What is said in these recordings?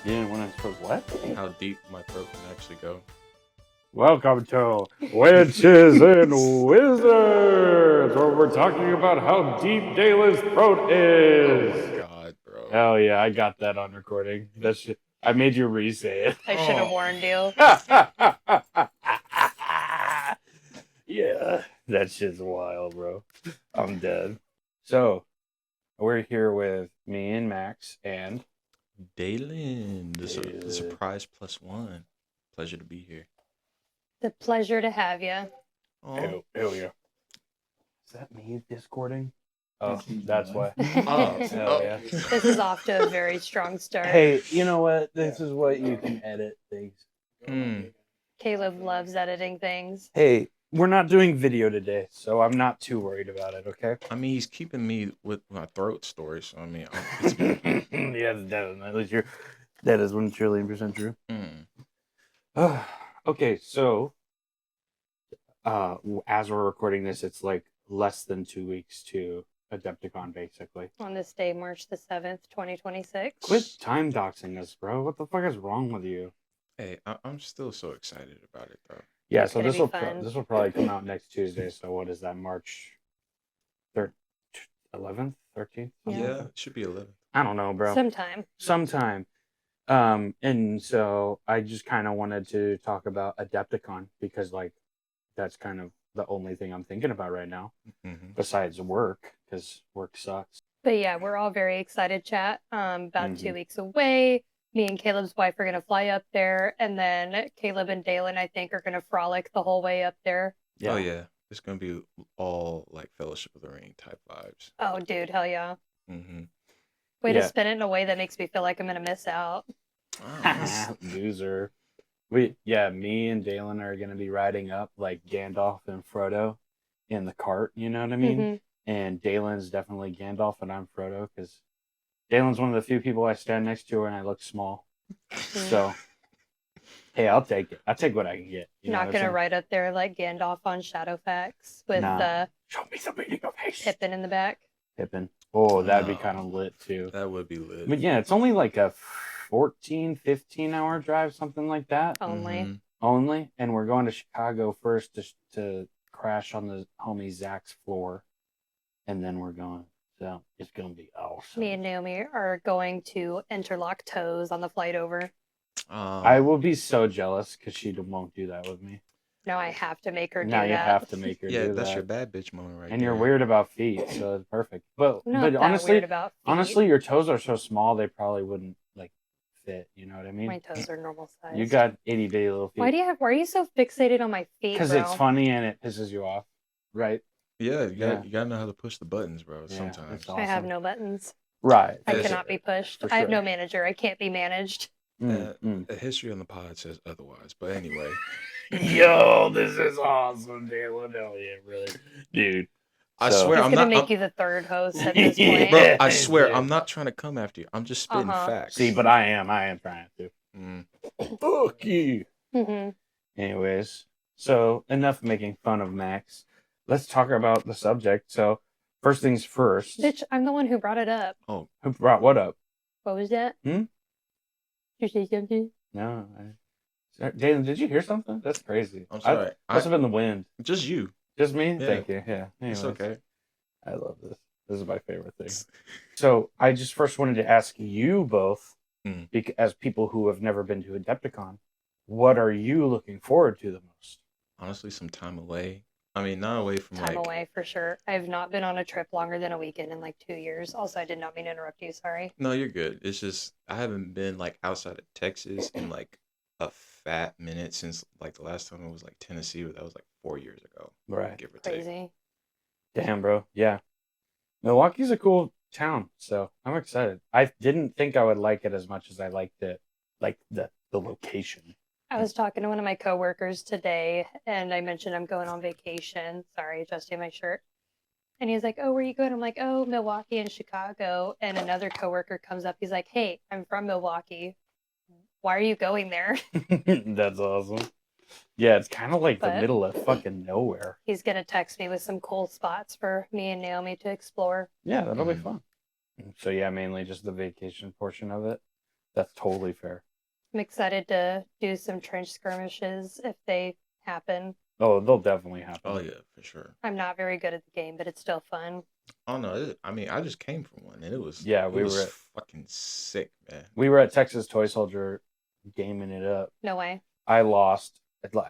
You didn't want to expose what? How deep my throat can actually go. Welcome to Witches and Wizards, where we're talking about how deep Daylon's throat Oh is. my god, bro. Hell yeah, I got that on recording. I made you re-say it. I should have warned you. Yeah, that shit's wild, bro. I'm dead. So, we're here with me and Max and Daylon, the Yeah. surprise +1. Pleasure to be here. The pleasure to have you. Oh, hell yeah. Is that me discording? Oh, that's why. oh, Hell yeah. This is off to a very strong start. Hey, you know what? This is what you can edit things. Caleb loves editing things. Hey, we're not doing video today, so I'm not too worried about it, okay? I mean, he's keeping me with my throat story, so I mean, Yeah, that is 1 trillion percent true. Okay, so as we're recording this, it's like less than 2 weeks to Adepticon, basically. On this day, March the 7th, 2026. Quit time doxing us, bro. What the fuck is wrong with you? Hey, I'm still so excited about it, though. Yeah, It's so gonna this be will probably come out next Tuesday. So what is that? March 11th, 13th? Yeah, it should be 11. I don't know, bro. Sometime. And so I just kind of wanted to talk about Adepticon because like that's kind of the only thing I'm thinking about right now besides work, because work sucks. But yeah, we're all very excited, chat. About 2 weeks away. Me and Caleb's wife are gonna fly up there, and then Caleb and Daylon, I think, are gonna frolic the whole way up there. Yeah. Oh yeah, it's gonna be all like Fellowship of the Ring type vibes. Oh, dude, hell yeah. Mm-hmm. Way to spin it in a way that makes me feel like I'm gonna miss out. Loser. Me and Daylon are gonna be riding up like Gandalf and Frodo in the cart. You know what I mean? Mm-hmm. And Daylon's definitely Gandalf, and I'm Frodo because Daylon's one of the few people I stand next to and I look small. So, hey, I'll take it. I'll take what I can get. Not gonna ride up there like Gandalf on Shadowfax with show me the meaning of haste. Pippin in the back. Pippin. Oh, that'd be kind of lit too. That would be lit. But yeah, it's only like a 14, 15-hour drive, something like that. Only. And we're going to Chicago first to crash on the homie Zach's floor. And then we're going. So it's going to be awesome. Me and Naomi are going to interlock toes on the flight over. I will be so jealous because she won't do that with me. No, I have to make her do that. Now you have to make her do that. Yeah, that's your bad bitch moment right there. And you're weird about feet, so it's perfect. But honestly, weird about feet. Honestly, your toes are so small they probably wouldn't like fit. You know what I mean? My toes are normal size. You got itty bitty little feet. Why are you so fixated on my feet? Because it's funny and it pisses you off, right? Yeah, you gotta know how to push the buttons, bro. Sometimes awesome. I have no buttons. Right. I cannot be pushed. Sure. I have no manager. I can't be managed. The history on the pod says otherwise, but anyway. Yo, this is awesome, Daylon. Hell yeah, really, dude. I swear, I'm gonna make you the third host at this point. Bro, I swear, I'm not trying to come after you. I'm just spitting facts. See, but I am trying to. Fuck you. Anyways, so enough making fun of Max. Let's talk about the subject. So, first things first. Bitch, I'm the one who brought it up. Oh, who brought what up? What was that? Did you say something? No. Daylon, did you hear something? That's crazy. I'm sorry. Must have been the wind. Just you. Just me? Yeah. Thank you. Yeah. Anyways, it's okay. I love this. This is my favorite thing. So I just first wanted to ask you both, as people who have never been to Adepticon, what are you looking forward to the most? Honestly, some time away. I mean, not away from time away for sure. I have not been on a trip longer than a weekend in like 2 years. Also, I did not mean to interrupt you. Sorry. No, you're good. It's just I haven't been like outside of Texas in like a fat minute since like the last time it was like Tennessee, but that was like 4 years ago. Right. Give or take. Crazy. Damn, bro. Yeah. Milwaukee's a cool town, so I'm excited. I didn't think I would like it as much as I liked it, like the location. I was talking to one of my coworkers today, and I mentioned I'm going on vacation. Sorry, adjusting my shirt. And he's like, "Oh, where are you going?" I'm like, "Oh, Milwaukee and Chicago." And another coworker comes up. He's like, "Hey, I'm from Milwaukee. Why are you going there?" That's awesome. Yeah, it's kind of like the middle of fucking nowhere. He's going to text me with some cool spots for me and Naomi to explore. Yeah, that'll be fun. So yeah, mainly just the vacation portion of it. That's totally fair. I'm excited to do some trench skirmishes if they happen. Oh, they'll definitely happen. Oh yeah, for sure. I'm not very good at the game, but it's still fun. Oh no, I mean, I just came from one, and it was fucking sick, man. We were at Texas Toy Soldier gaming it up. No way. I lost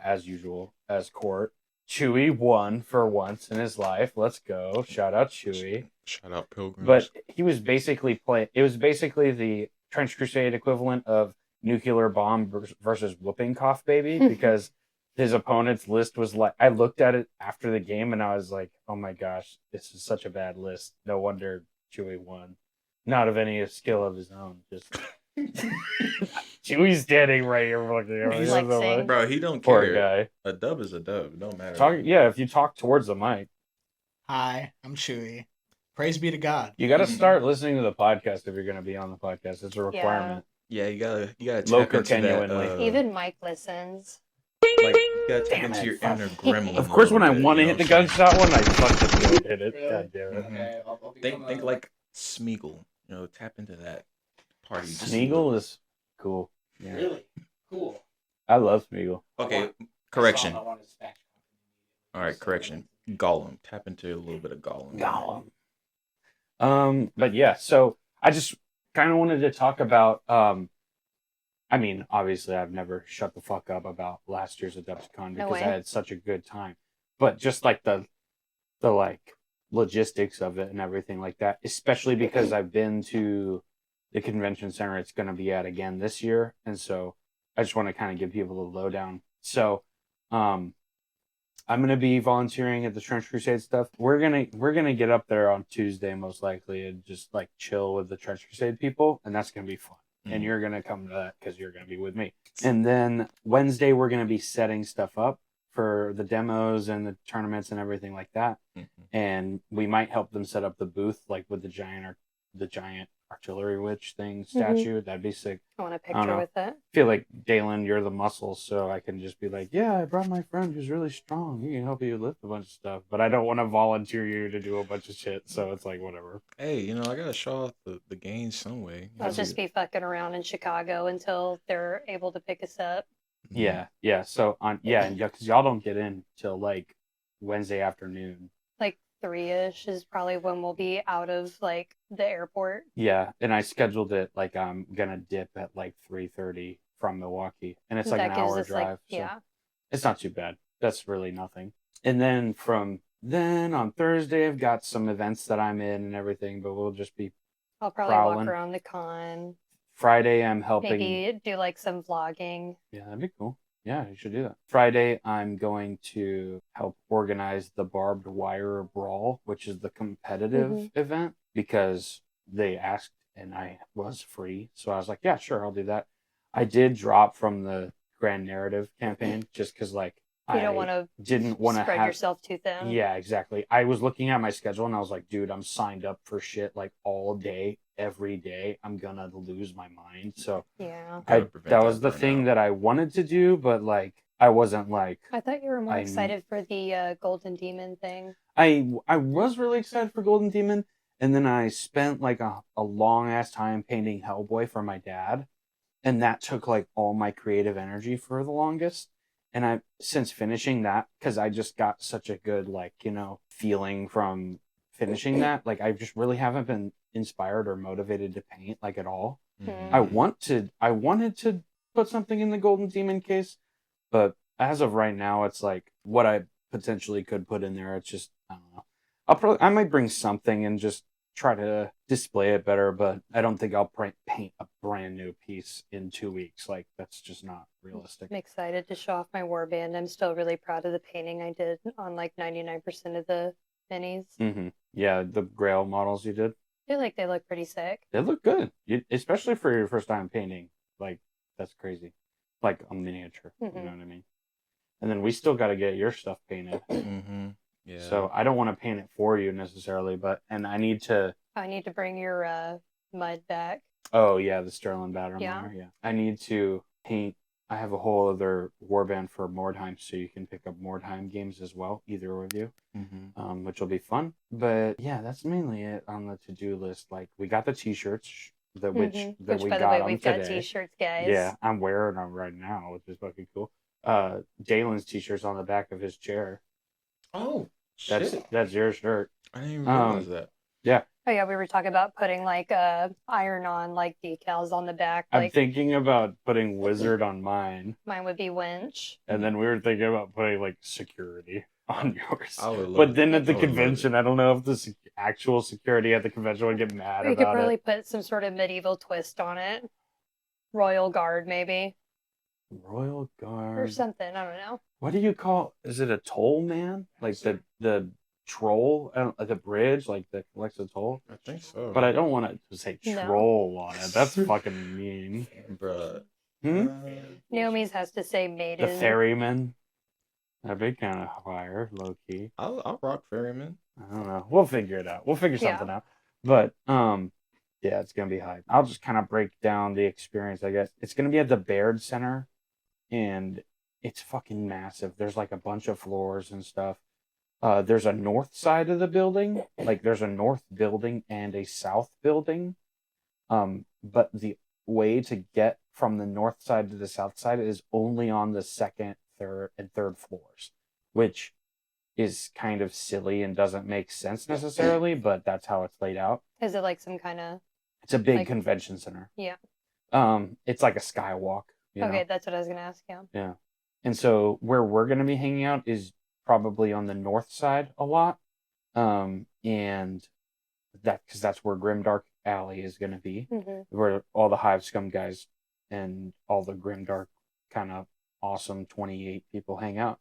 as usual as Court. Chewy won for once in his life. Let's go! Shout out Chewy. Shout out Pilgrims. But he was basically playing. It was basically the Trench Crusade equivalent of Nuclear Bomb versus Whooping Cough Baby, because his opponent's list was like. I looked at it after the game and I was like, "Oh my gosh, this is such a bad list. No wonder Chewy won. Not of any skill of his own, just." Chewy's standing right here looking at He's like saying, bro, he don't Poor care. Guy. A dub is a dub. It don't matter. If you talk towards the mic. Hi, I'm Chewy. Praise be to God. You got to start listening to the podcast if you're going to be on the podcast. It's a requirement. Yeah, you gotta tap Loca into genuinely. that. Even Mike listens. Like, you gotta tap into your inner gremlin. Of course, when I want to hit the gunshot one, I fucking don't hit it. Really? God damn it. Okay, I'll Think like Smeagol. You know, tap into that party. Smeagol is cool. Yeah. Really? Cool. I love Smeagol. Okay, correction. All right, correction. Gollum. Tap into a little bit of Gollum. But yeah, so I just kind of wanted to talk about. I mean, obviously, I've never shut the fuck up about last year's Adepticon because I had such a good time. But just like the like logistics of it and everything like that, especially because I've been to the convention center it's going to be at again this year, and so I just want to kind of give people the lowdown. So, I'm going to be volunteering at the Trench Crusade stuff. We're gonna get up there on Tuesday most likely and just like chill with the Trench Crusade people, and that's gonna be fun. And you're gonna come to that because you're gonna be with me. And then Wednesday we're gonna be setting stuff up for the demos and the tournaments and everything like that. And we might help them set up the booth like with the giant artillery witch thing statue. That'd be sick. I want a picture with it. I feel like Daylon, you're the muscle, so I can just be like, yeah, I brought my friend who's really strong. He can help you lift a bunch of stuff. But I don't want to volunteer you to do a bunch of shit, so it's like whatever. Hey, you know, I gotta show off the gains some way. I'll just be fucking around in Chicago until they're able to pick us up. Yeah. So because y'all don't get in till like Wednesday afternoon. Like 3-ish is probably when we'll be out of like the airport. Yeah, and I scheduled it like I'm gonna dip at like 3:30 from Milwaukee, and it's like an hour drive. So it's not too bad. That's really nothing. And then from then on Thursday, I've got some events that I'm in and everything, but we'll just be. I'll probably walk around the con. Friday, I'm helping. Maybe do like some vlogging. Yeah, that'd be cool. Yeah, you should do that. Friday, I'm going to help organize the Barbed Wire Brawl, which is the competitive event, because they asked and I was free. So I was like, yeah, sure, I'll do that. I did drop from the Grand Narrative campaign just because, like, you don't want to spread yourself too thin. Yeah, exactly. I was looking at my schedule and I was like, dude, I'm signed up for shit like all day, every day. I'm gonna lose my mind. So yeah, that was the thing that I wanted to do, but like I wasn't like. I thought you were more excited for the Golden Demon thing. I was really excited for Golden Demon, and then I spent like a long ass time painting Hellboy for my dad, and that took like all my creative energy for the longest. And I since finishing that, because I just got such a good like, you know, feeling from finishing that, like I just really haven't been inspired or motivated to paint like at all. I wanted to put something in the Golden Demon case, but as of right now, it's like what I potentially could put in there. It's just, I don't know. I might bring something and just try to display it better, but I don't think I'll paint a brand new piece in 2 weeks. Like that's just not realistic. I'm excited to show off my warband. I'm still really proud of the painting I did on like 99% of the minis. Yeah, the Grail models you did. I feel like they look pretty sick. They look good, especially for your first time painting. Like that's crazy, like a miniature. You know what I mean? And then we still got to get your stuff painted. Yeah. So I don't want to paint it for you necessarily, I need to bring your mud back. Oh yeah, the Sterling Batter Miner. Yeah. I need to paint. I have a whole other warband for Mordheim, so you can pick up Mordheim games as well, either of you, which will be fun. But yeah, that's mainly it on the to-do list. Like we got the t-shirts. that Which, we by the got way, them we've got today. T-shirts, guys. Yeah, I'm wearing them right now, which is fucking cool. Daylon's T-shirt's on the back of his chair. Oh, shit. That's your shirt. I didn't even realize that. Yeah. Oh yeah, we were talking about putting like iron-on like decals on the back. I'm Like thinking about putting Wizard on mine, mine would be Winch. and then we were thinking about putting like security on yours. I would love But it. then at the I would love convention, I don't know if the actual security at the convention would get mad We could about probably it. put some sort of medieval twist on it. Royal Guard, maybe, Royal or Guard. something. I don't know. What do you call? Is it a toll man? Like the troll at the bridge, like that collects the toll? I think so. But I don't want to say No. troll on it. That's fucking mean. Bruh. Naomi's has to say The maiden. ferryman. That'd be kind of fire, low key. I'll rock Ferryman. I don't know. We'll figure it out. We'll figure something out. But yeah, it's gonna be hype. I'll just kind of break down the experience. I guess it's gonna be at the Baird Center, and it's fucking massive. There's like a bunch of floors and stuff. There's a north side of the building. Like there's a north building and a south building. But the way to get from the north side to the south side is only on the second, third floors, which is kind of silly and doesn't make sense necessarily, but that's how it's laid out. Is it like some kind of? It's a big Like- convention center. Yeah. It's like a skywalk. You Okay, know? that's what I was gonna ask you. Yeah. And so where we're gonna be hanging out is probably on the north side a lot. And because that's where Grimdark Alley is gonna be, where all the Hive Scum guys and all the Grimdark kind of awesome 28 people hang out.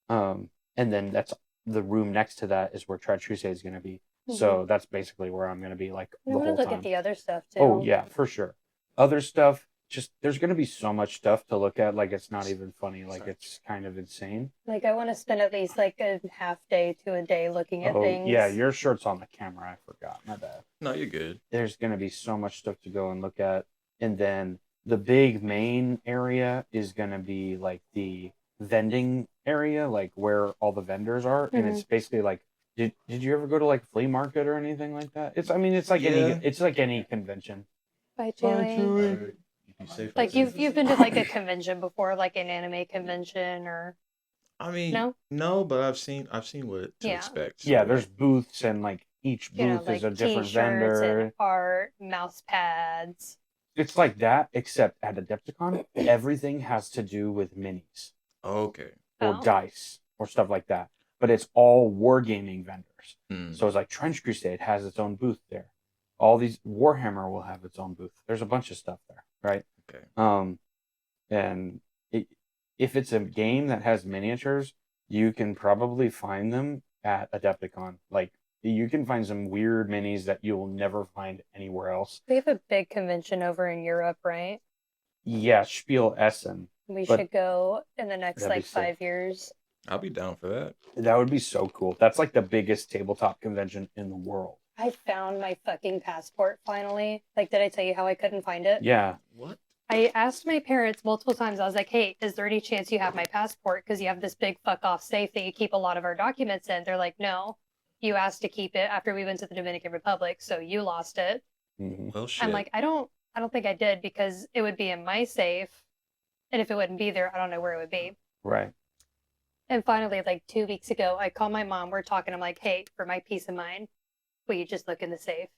And then that's the room next to that is where Tread Crusade is gonna be. So that's basically where I'm gonna be like the I'm gonna whole look time. at the other stuff too. Oh yeah, for sure. Other stuff, just there's gonna be so much stuff to look at. Like it's not even funny. Like it's kind of insane. Like I want to spend at least like a half day to a day looking at things. Yeah, your shirt's on the camera. I forgot. My bad. No, you're good. There's gonna be so much stuff to go and look at, and then the big main area is gonna be like the vending area, like where all the vendors are, and it's basically like. Did you ever go to like flea market or anything like that? It's like any convention. Bye, Julie. You be safe. Like you've been to like a convention before, like an anime convention, or I mean, no? no, but I've seen what to expect. So. Yeah, there's booths and like each booth like is a different T-shirts vendor. and art, mouse pads. It's like that, except at Adepticon, everything has to do with minis Okay. or dice or stuff like that. But it's all wargaming vendors. So it's like Trench Crusade has its own booth there. All these Warhammer will have its own booth. There's a bunch of stuff there, right? Okay. And if it's a game that has miniatures, you can probably find them at Adepticon. Like you can find some weird minis that you'll never find anywhere else. They have a big convention over in Europe, right? Yeah, Spiel Essen. We should go in the next like 5 years. I'll be down for that. That would be so cool. That's like the biggest tabletop convention in the world. I found my fucking passport finally. Like, did I tell you how I couldn't find it? Yeah. What? I asked my parents multiple times. I was like, hey, is there any chance you have my passport? Because you have this big fuck off safe that you keep a lot of our documents in. They're like, no, you asked to keep it after we went to the Dominican Republic, so you lost it. Well, shit. I'm like, I don't think I did because it would be in my safe. And if it wouldn't be there, I don't know where it would be. Right. And finally, like 2 weeks ago, I call my mom. We're talking. I'm like, hey, for my peace of mind, will you just look in the safe,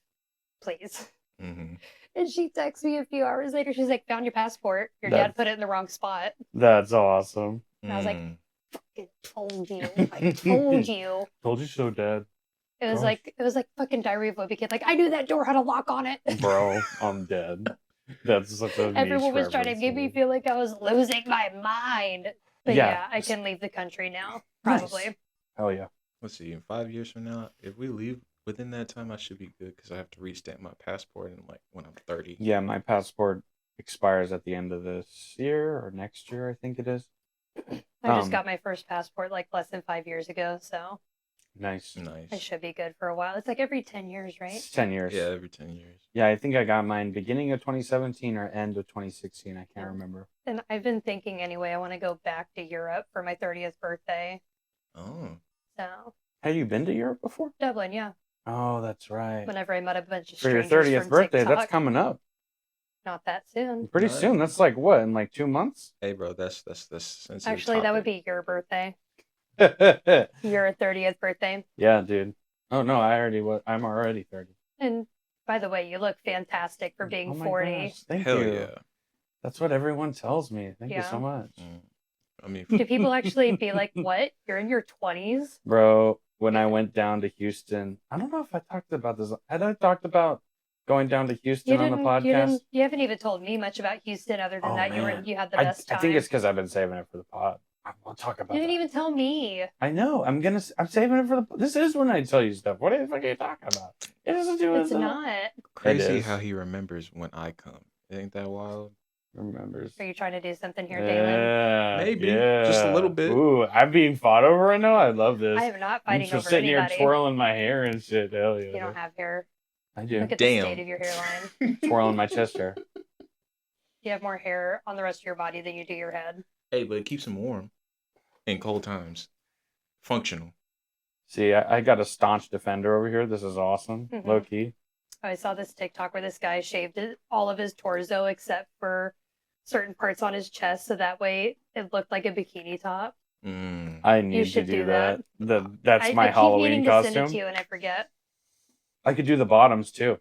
please? And she texts me a few hours later. She's like, found your passport. Your dad put it in the wrong spot. That's awesome. And I was like, fucking told you. I told you. Told you so, Dad. It was like fucking Diary of a Wimpy Kid. Like, I knew that door had a lock on it. Bro, I'm dead. That's such a Everyone was trying to make me feel like I was losing my mind. But yeah, I can leave the country now, probably. Nice. Hell yeah. Let's see. In 5 years from now, if we leave within that time, I should be good because I have to restamp my passport in like when I'm 30. Yeah, my passport expires at the end of this year or next year, I think it is. I just got my first passport like less than 5 years ago, so Nice. I should be good for a while. It's like every 10 years, right? It's 10 years. Yeah, every 10 years. Yeah, I think I got mine beginning of 2017 or end of 2016. I can't remember. And I've been thinking anyway, I want to go back to Europe for my 30th birthday. Oh. So. Have you been to Europe before? Dublin, yeah. Oh, that's right. Whenever I met a bunch of For your strangers 30th from birthday, TikTok. that's coming up. Not that soon. Pretty Nice. soon. That's like what, in like 2 months? Hey, bro, that's sensitive Actually, that would topic. be your birthday. Yeah, Your 30th birthday. dude. Oh no, I'm already 30. And by the way, you look fantastic for being Oh my 40. gosh, thank Hell you. yeah. That's what everyone tells me. Thank you Yeah. so much. I mean, Do people actually be like, what? You're in your 20s? Bro, when I went down to Houston, I don't know if I talked about this. Had I talked about going down to Houston on the podcast? You haven't even told me much about Houston other than Oh, that man. you had the best time. I think it's because I've been saving it for the pod. We'll talk about You didn't that. even tell me. I know. I'm saving it for the. This is when I tell you stuff. What the fuck are you talking about? It doesn't do It's not. crazy is. how he remembers when I come. Ain't that wild? Remembers. Are you trying to do something here, Daylon? Yeah, Maybe. Just a little bit. Ooh, I'm being fought over right now. I love this. I am not I'm fighting just over sitting anybody. here twirling my hair and shit. Hell yeah. You don't have hair. I do. Look at Damn. the state of your hairline. Twirling my chest hair. You have more hair on the rest of your body than you do your head. Hey, but it keeps him warm in cold times. Functional. See, I got a staunch defender over here. This is awesome. Mhm. Low key. I saw this TikTok where this guy shaved all of his torso except for certain parts on his chest, so that way it looked like a bikini top. I need to should do do that. That's I my keep Halloween meaning to costume. send it to you and I forget. I could do the bottoms too.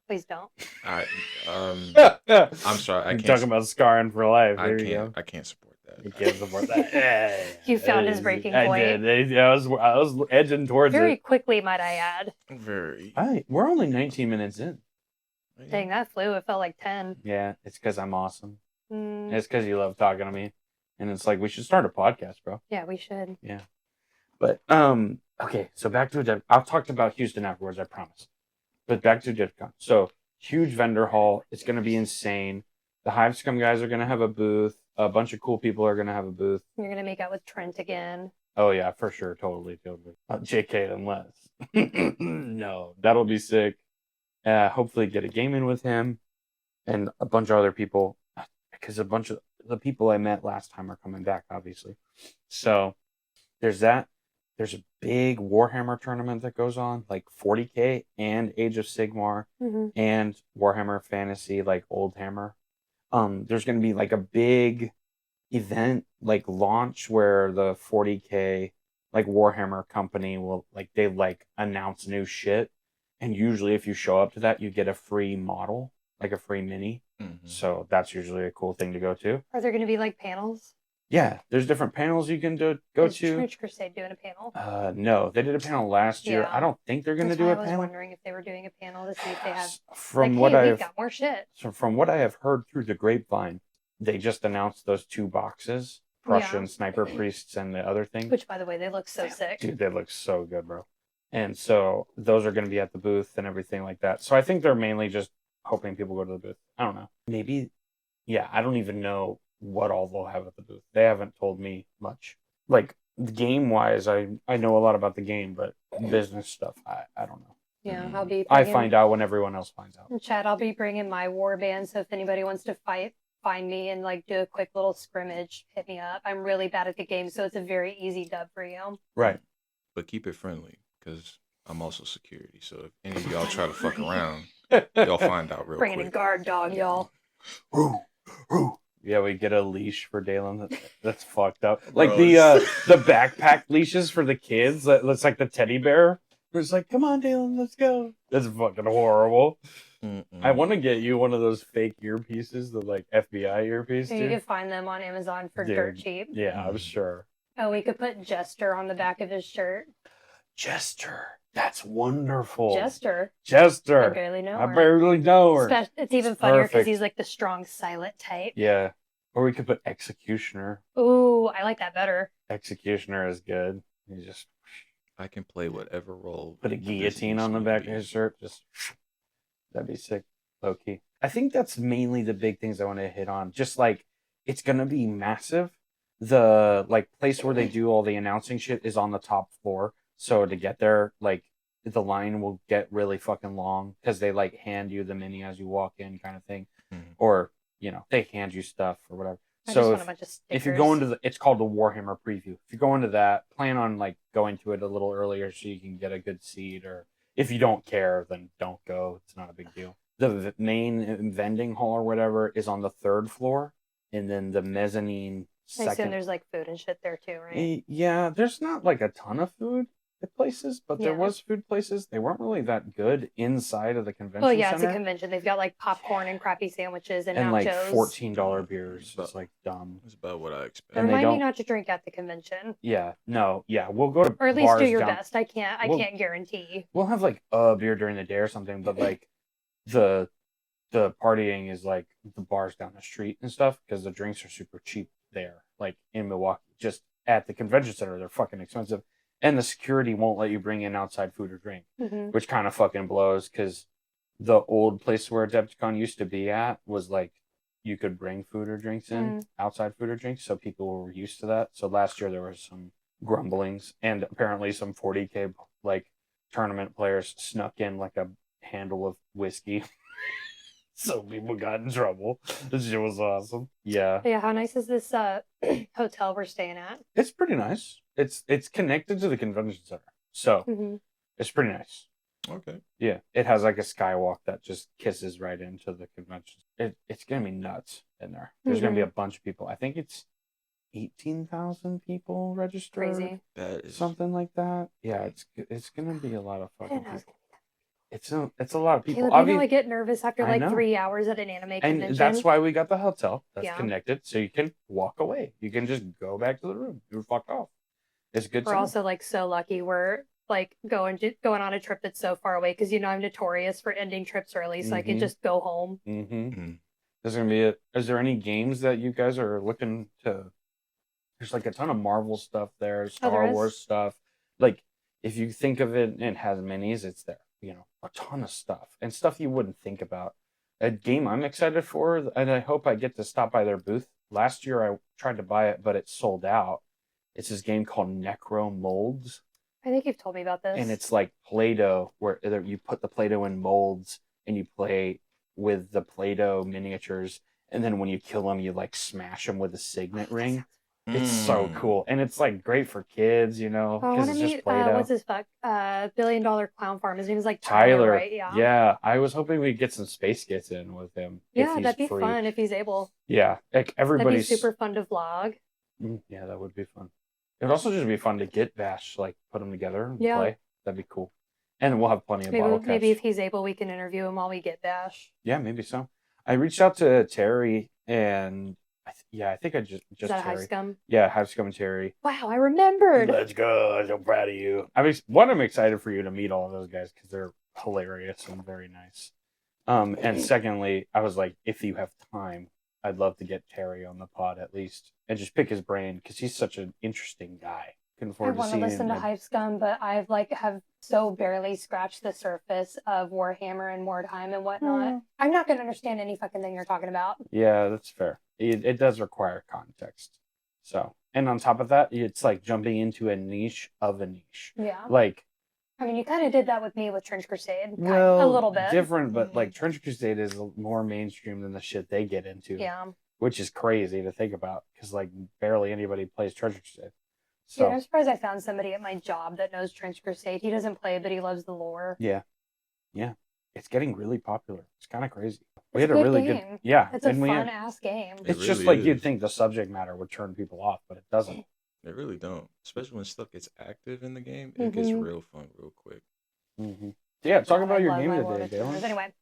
Please don't. I'm I'm sorry. I You're can't. talking about scarring for life. I There you can't. go. I can't support that. You can't support that. Yeah. You found his breaking I point. did. I was edging towards Very it. quickly, might I add. Very. We're only 19 minutes in. Dang, that flew. It felt like 10. Yeah, it's because I'm awesome. Mm, It's because you love talking to me, and it's like we should start a podcast, bro. yeah, we should. But okay. So back to Adepticon. I'll talk about Houston afterwards, I promise. But back to Adepticon. So huge vendor hall. It's gonna be insane. The Hive Scum guys are gonna have a booth. A bunch of cool people are gonna have a booth. You're going to make out with Trent again. Oh yeah, for sure, totally. JK, unless no, that'll be sick. Hopefully get a game in with him and a bunch of other people, because a bunch of the people I met last time are coming back, obviously. So there's that. There's a big Warhammer tournament that goes on, like 40K and Age of Sigmar and Warhammer Fantasy, like Old Hammer. There's going to be like a big event, like launch, where the 40K like Warhammer company will they announce new shit. And usually if you show up to that, you get a free model, like a free mini. So that's usually a cool thing to go to. Are there going to be like panels? Yeah, there's different panels you can go Is to. Trench Crusade doing a panel? No, they did a panel last year. Yeah. I don't think they're going to That's do why a I was panel. wondering if they were doing a panel to see if they have. From like, what hey, we've I've got more shit. So from what I have heard through the grapevine, they just announced those 2 boxes, Prussian Sniper Priests and the other thing. Which, by the way, they look so sick. Dude, they look so good, bro. And so those are going to be at the booth and everything like that. So I think they're mainly just hoping people go to the booth. I don't know. Maybe, yeah, I don't even know what all they'll have at the booth. They haven't told me much. Like, game-wise, I know a lot about the game, but business stuff, I don't know. Yeah, I'll be. I find out when everyone else finds out. In chat, I'll be bringing my war band, so if anybody wants to find me and like do a quick little scrimmage, hit me up. I'm really bad at the game, so it's a very easy dub for you. Right. But keep it friendly, because I'm also security. So if any of y'all try to fuck around, y'all find out real Bringing quick. a guard dog, y'all. Yeah, we get a leash for Daylon. That's fucked up. Bro, Like the backpack leashes for the kids. That looks like the teddy bear. It's like, come on, Daylon, let's go. That's fucking horrible. I want to get you one of those fake earpieces, the like FBI earpiece. You Dude. can find them on Amazon for Dude. dirt cheap. Yeah, I'm sure. Oh, we could put Jester on the back of his shirt. Jester. That's wonderful. Jester. Jester. I barely know I her. barely know her. It's even funnier because perfect. he's like the strong, silent type. Yeah. Or we could put Executioner. Ooh, I like that better. Executioner is good. You just I can play whatever role. put a the guillotine business on the need back be. of his shirt. Just that'd be sick. Low key. I think that's mainly the big things I want to hit on. Just like it's gonna be massive. The like place where they do all the announcing shit is on the top floor. So to get there, like the line will get really fucking long because they like hand you the mini as you walk in, kind of thing, or they hand you stuff or whatever. I just So want a bunch of stickers. if you go into it's called the Warhammer preview. If you go into that, plan on like going to it a little earlier so you can get a good seat. Or if you don't care, then don't go. It's not a big deal. the main vending hall or whatever is on the 3rd floor, and then the mezzanine I assume second. there's like food and shit there too, right? Yeah, there's not like a ton of food at places, but there Yeah. was food places. They weren't really that good inside of the convention Well, yeah, center. it's a convention. They've got like popcorn and crappy sandwiches and and like nachos. $14 beers. But- It's like dumb. That's about what I But expect. And they remind me don't- not to drink at the convention, Yeah, no, yeah, we'll go to or at least do bars your down- best. I can't Well- guarantee. We'll have like a beer during the day or something, but like the partying is like the bars down the street and stuff because the drinks are super cheap there. Like in Milwaukee, just at the convention center, they're fucking expensive, and the security won't let you bring in outside food or drink, Mhm. which kind of fucking blows because the old place where Adepticon used to be at was like you could bring food or drinks in, outside food or drinks, so people were used to that. So last year there was some grumblings, and apparently some 40K like tournament players snuck in like a handle of whiskey. So people got in trouble. This shit was awesome. Yeah. Yeah, how nice is this hotel we're staying at? It's pretty nice. It's connected to the convention center. So Mm-hmm. it's pretty nice. Okay. Yeah. It has like a skywalk that just kisses right into the convention. It's gonna be nuts in there. There's gonna be a bunch of people. I think it's 18,000 people registered. Crazy. That is Something like that. Yeah, it's gonna be a lot of I fucking didn't know it was people. It's a lot of people. Caleb, you know I get nervous after I like know. 3 hours at an anime convention. And that's why we got the hotel that's Yeah. connected, so you can walk away. You can just go back to the room. You're fucked off. It's good. We're also like so lucky we're like going on a trip that's so far away because I'm notorious for ending trips early, so I can Mhm. just go home. Mm-hmm. Mhm. There's gonna be Is there any games that you guys are looking to? There's like a ton of Marvel stuff there, Star there is? Wars stuff. Like if you think of it, and it has minis. It's there. A ton of stuff and stuff you wouldn't think about. A game I'm excited for, and I hope I get to stop by their booth. Last year I tried to buy it, but it sold out. It's this game called Necro Molds. I think you've told me about this. And it's like Play-Doh, where you put the Play-Doh in molds and you play with the Play-Doh miniatures. And then when you kill them, you like smash them with a signet ring. It's so Mm. cool. And it's like great for kids, I because want to it's meet just Play-Doh. what's his fuck $1 billion clown farm. His name is like Tyler, right? Yeah. I was hoping we'd get some space skits in with him. if Yeah, he's that'd be free. fun if he's able. Yeah, like everybody's That'd be super fun to vlog. Yeah, that would be fun. It would also just be fun to get Bash, like put them together and Yeah. play. That'd be cool. And we'll have plenty of bottle caps. Maybe if he's able, we can interview him while we get Bash. Yeah, maybe so. I reached out to Terry, and I think I just Is that Terry. Hive Scum? Yeah, Hive Scum and Terry. Wow, I remembered. Let's go! I'm so proud of you. I'm excited for you to meet all of those guys because they're hilarious and very nice. And secondly, I was like, if you have time, I'd love to get Terry on the pod at least and just pick his brain because he's such an interesting guy. Looking I forward to want to seeing listen to him. Hive Scum, but I've have so barely scratched the surface of Warhammer and Mordheim and whatnot. I'm not gonna understand any fucking thing you're talking about. Yeah, that's fair. It does require context. So, and on top of that, it's like jumping into a niche of a niche. Yeah. Like, I mean, you kind of did that with me with Trench Crusade. well, a little bit. different, but like Trench Crusade is more mainstream than the shit they get into. Yeah. Which is crazy to think about because like barely anybody plays Trench Crusade. So Dude, I'm surprised I found somebody at my job that knows Trench Crusade. He doesn't play, but he loves the lore. yeah, it's getting really popular. It's kind of crazy. We It's had a a good really game. good, yeah. It's a and we fun had- ass game. It It's just really like you'd is. think the subject matter would turn people off, but it doesn't. They really don't. Especially when stuff gets active in the game, it gets Mhm. real fun real quick. Mm-hmm. Yeah, talk God, about I your love game my today, World of Tours. Daylon. Anyway,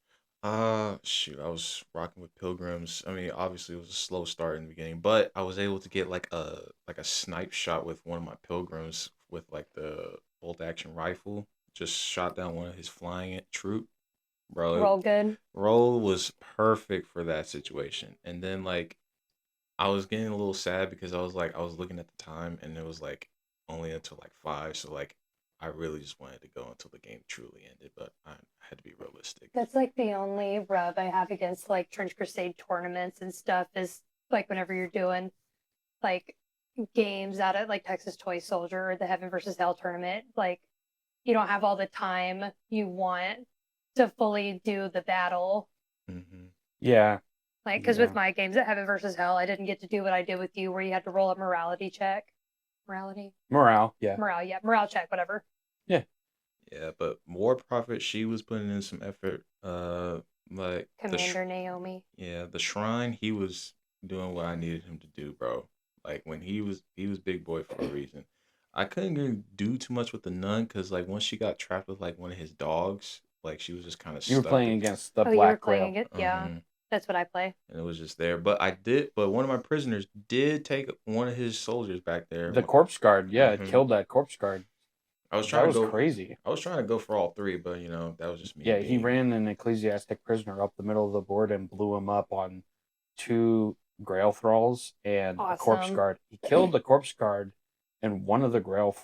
Shoot, I was rocking with Pilgrims. I mean, obviously it was a slow start in the beginning, but I was able to get like a snipe shot with one of my Pilgrims with like the bolt action rifle. Just shot down one of his flying troop. Bro, roll good. roll was perfect for that situation. And then like I was getting a little sad because I was looking at the time and it was like only until like 5, so like I really just wanted to go until the game truly ended, but I had to be realistic. That's like the only rub I have against like Trench Crusade tournaments and stuff is like whenever you're doing like games out at like Texas Toy Soldier or the Heaven versus Hell tournament, like you don't have all the time you want to fully do the battle. Mm-hmm. Yeah, Like, because Yeah. with my games at Heaven versus Hell, I didn't get to do what I did with you, where you had to roll a morality check. Morality? morale. Yeah, Morale, yeah. Morale check, whatever. Yeah, but War Prophet, she was putting in some effort. Like Commander Naomi. yeah, the shrine, he was doing what I needed him to do, bro. Like when he was big boy for a reason. I couldn't really do too much with the nun because like once she got trapped with like one of his dogs, like she was just kind of You were stuck. playing against the Oh, you were Black playing Grail. it? Yeah. That's what I play. And it was just there. But one of my prisoners did take one of his soldiers back there. The corpse guard, yeah, it killed that corpse guard. That was crazy. I was trying to go for all three, but you know, that was just me. Yeah, he ran an ecclesiastic prisoner up the middle of the board and blew him up on 2 Grail thralls and a corpse guard. He killed the corpse guard and one of the Grail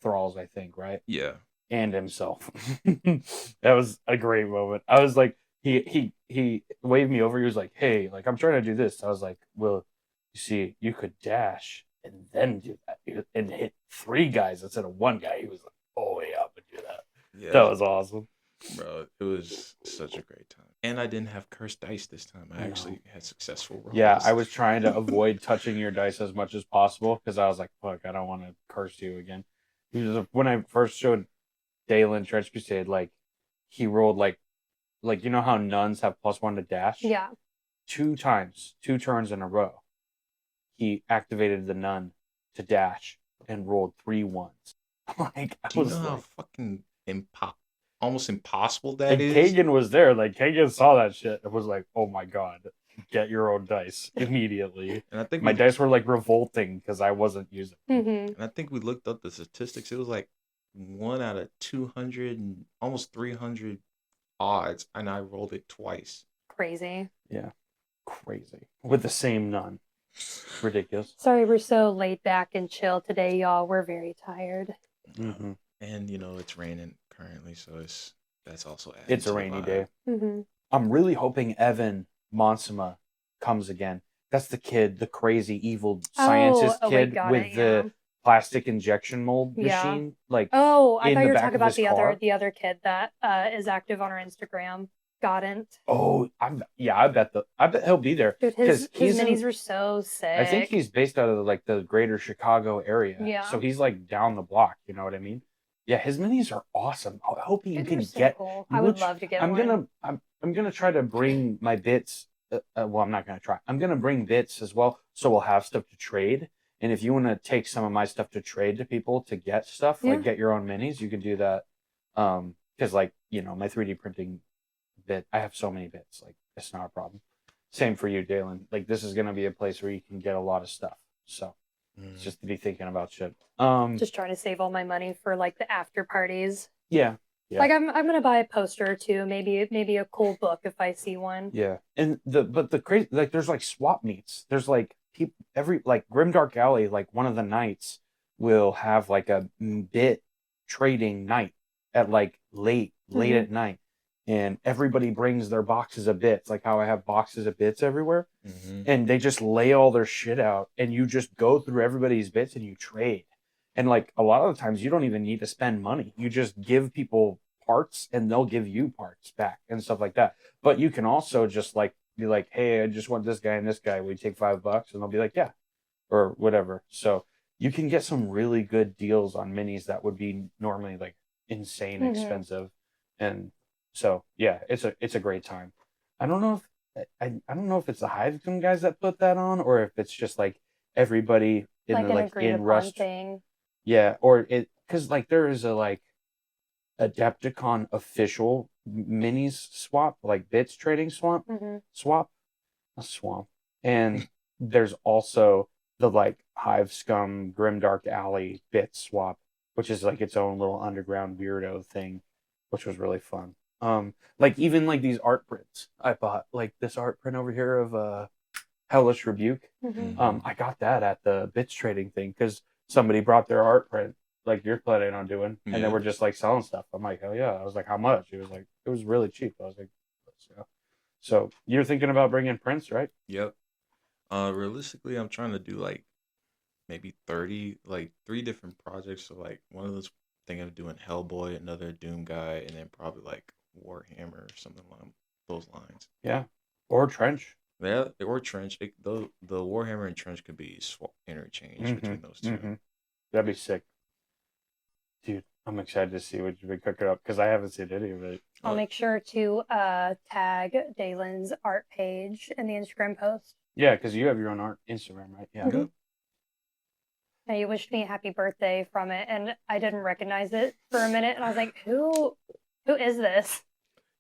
thralls, I think, right? Yeah. And himself. That was a great moment. I was like, he waved me over. He was like, "Hey, like I'm trying to do this." I was like, "Well, you see, you could dash and then do that and hit 3 guys instead of 1 guy." He was like, "Oh yeah, I'm gonna do that." Yeah, that was awesome, bro. It was such a great time, and I didn't have cursed dice this time. I actually had successful rolls. Yeah, I was trying to avoid touching your dice as much as possible because I was like, "Fuck, I don't want to curse you again." When I first showed Daylon Trench Crusade, like he rolled like you know how nuns have +1 to dash? Yeah. 2 times, 2 turns in a row. He activated the nun to dash and rolled 3 ones. Like, do you know how fucking almost impossible that is? Kagan was there. Like Kagan saw that shit and was like, "Oh my god, get your own dice immediately." And I think my dice were like revolting because I wasn't using them. And I think we looked up the statistics. It was like 1 out of 200 and almost 300 odds, and I rolled it twice. Crazy. Yeah, crazy with the same nun. Ridiculous. Sorry, we're so laid back and chill today, y'all. We're very tired. Mm-hmm. And you know it's raining currently, so that's also added. It's a rainy day. Mm-hmm. I'm really hoping Evan Monsima comes again. That's the kid, the crazy evil scientist kid with the plastic injection mold machine. Like, I thought you were talking about the other kid that is active on our Instagram. Goddant. Oh, I bet he'll be there. Dude, his minis were so sick. I think he's based out of like the greater Chicago area. Yeah. So he's like down the block. You know what I mean? Yeah, his minis are awesome. I hope you can get. Cool. I would love to get one. I'm gonna try to bring my bits. Well, I'm not gonna try. I'm gonna bring bits as well, so we'll have stuff to trade. And if you want to take some of my stuff to trade to people to get stuff, like get your own minis, you can do that. Because like my 3D printing bit, I have so many bits. Like it's not a problem. Same for you, Daylon. Like this is gonna be a place where you can get a lot of stuff. So. It's just to be thinking about shit. Just trying to save all my money for like the after parties. Yeah. Like I'm gonna buy a poster or two, maybe a cool book if I see one. Yeah. And the crazy, like there's like swap meets. There's like like Grimdark Alley, like one of the nights will have like a bit trading night at like late at night. And everybody brings their boxes of bits, like how I have boxes of bits everywhere. And they just lay all their shit out, and you just go through everybody's bits and you trade. And like a lot of the times, you don't even need to spend money. You just give people parts, and they'll give you parts back and stuff like that. But you can also just like be like, "Hey, I just want this guy and this guy. We take $5," and they'll be like, "Yeah," or whatever. So you can get some really good deals on minis that would be normally like insane expensive, and so yeah, it's a great time. I don't know if I don't know if it's the Hivecom guys that put that on, or if it's just like everybody in like the like in Rust thing. Yeah, or it because like there is a like Adepticon official minis swap, like bits trading swap, a swamp, and there's also the like Hive Scum Grimdark Alley bit swap, which is like its own little underground weirdo thing, which was really fun. Like even like these art prints I bought, like this art print over here of Hellish Rebuke. I got that at the bits trading thing because somebody brought their art print like you're planning on doing, and then we're just like selling stuff. I'm like, oh yeah. I was like, how much? It was like, it was really cheap. I was like, so you're thinking about bringing prints, right? Yep. Realistically, I'm trying to do like maybe 30, like 3 different projects. So like one of those thinking of doing Hellboy, another Doom guy, and then probably like Warhammer or something along those lines. Yeah, or Trench. Yeah, or Trench. The Warhammer and Trench could be interchanged between those two. That'd be sick, dude. I'm excited to see what you've been cooking up because I haven't seen any of it. I'll make sure to tag Daylon's art page in the Instagram post. Yeah, because you have your own art Instagram, right? Yeah. Yeah. And you wished me a happy birthday from it, and I didn't recognize it for a minute, and I was like, who is this?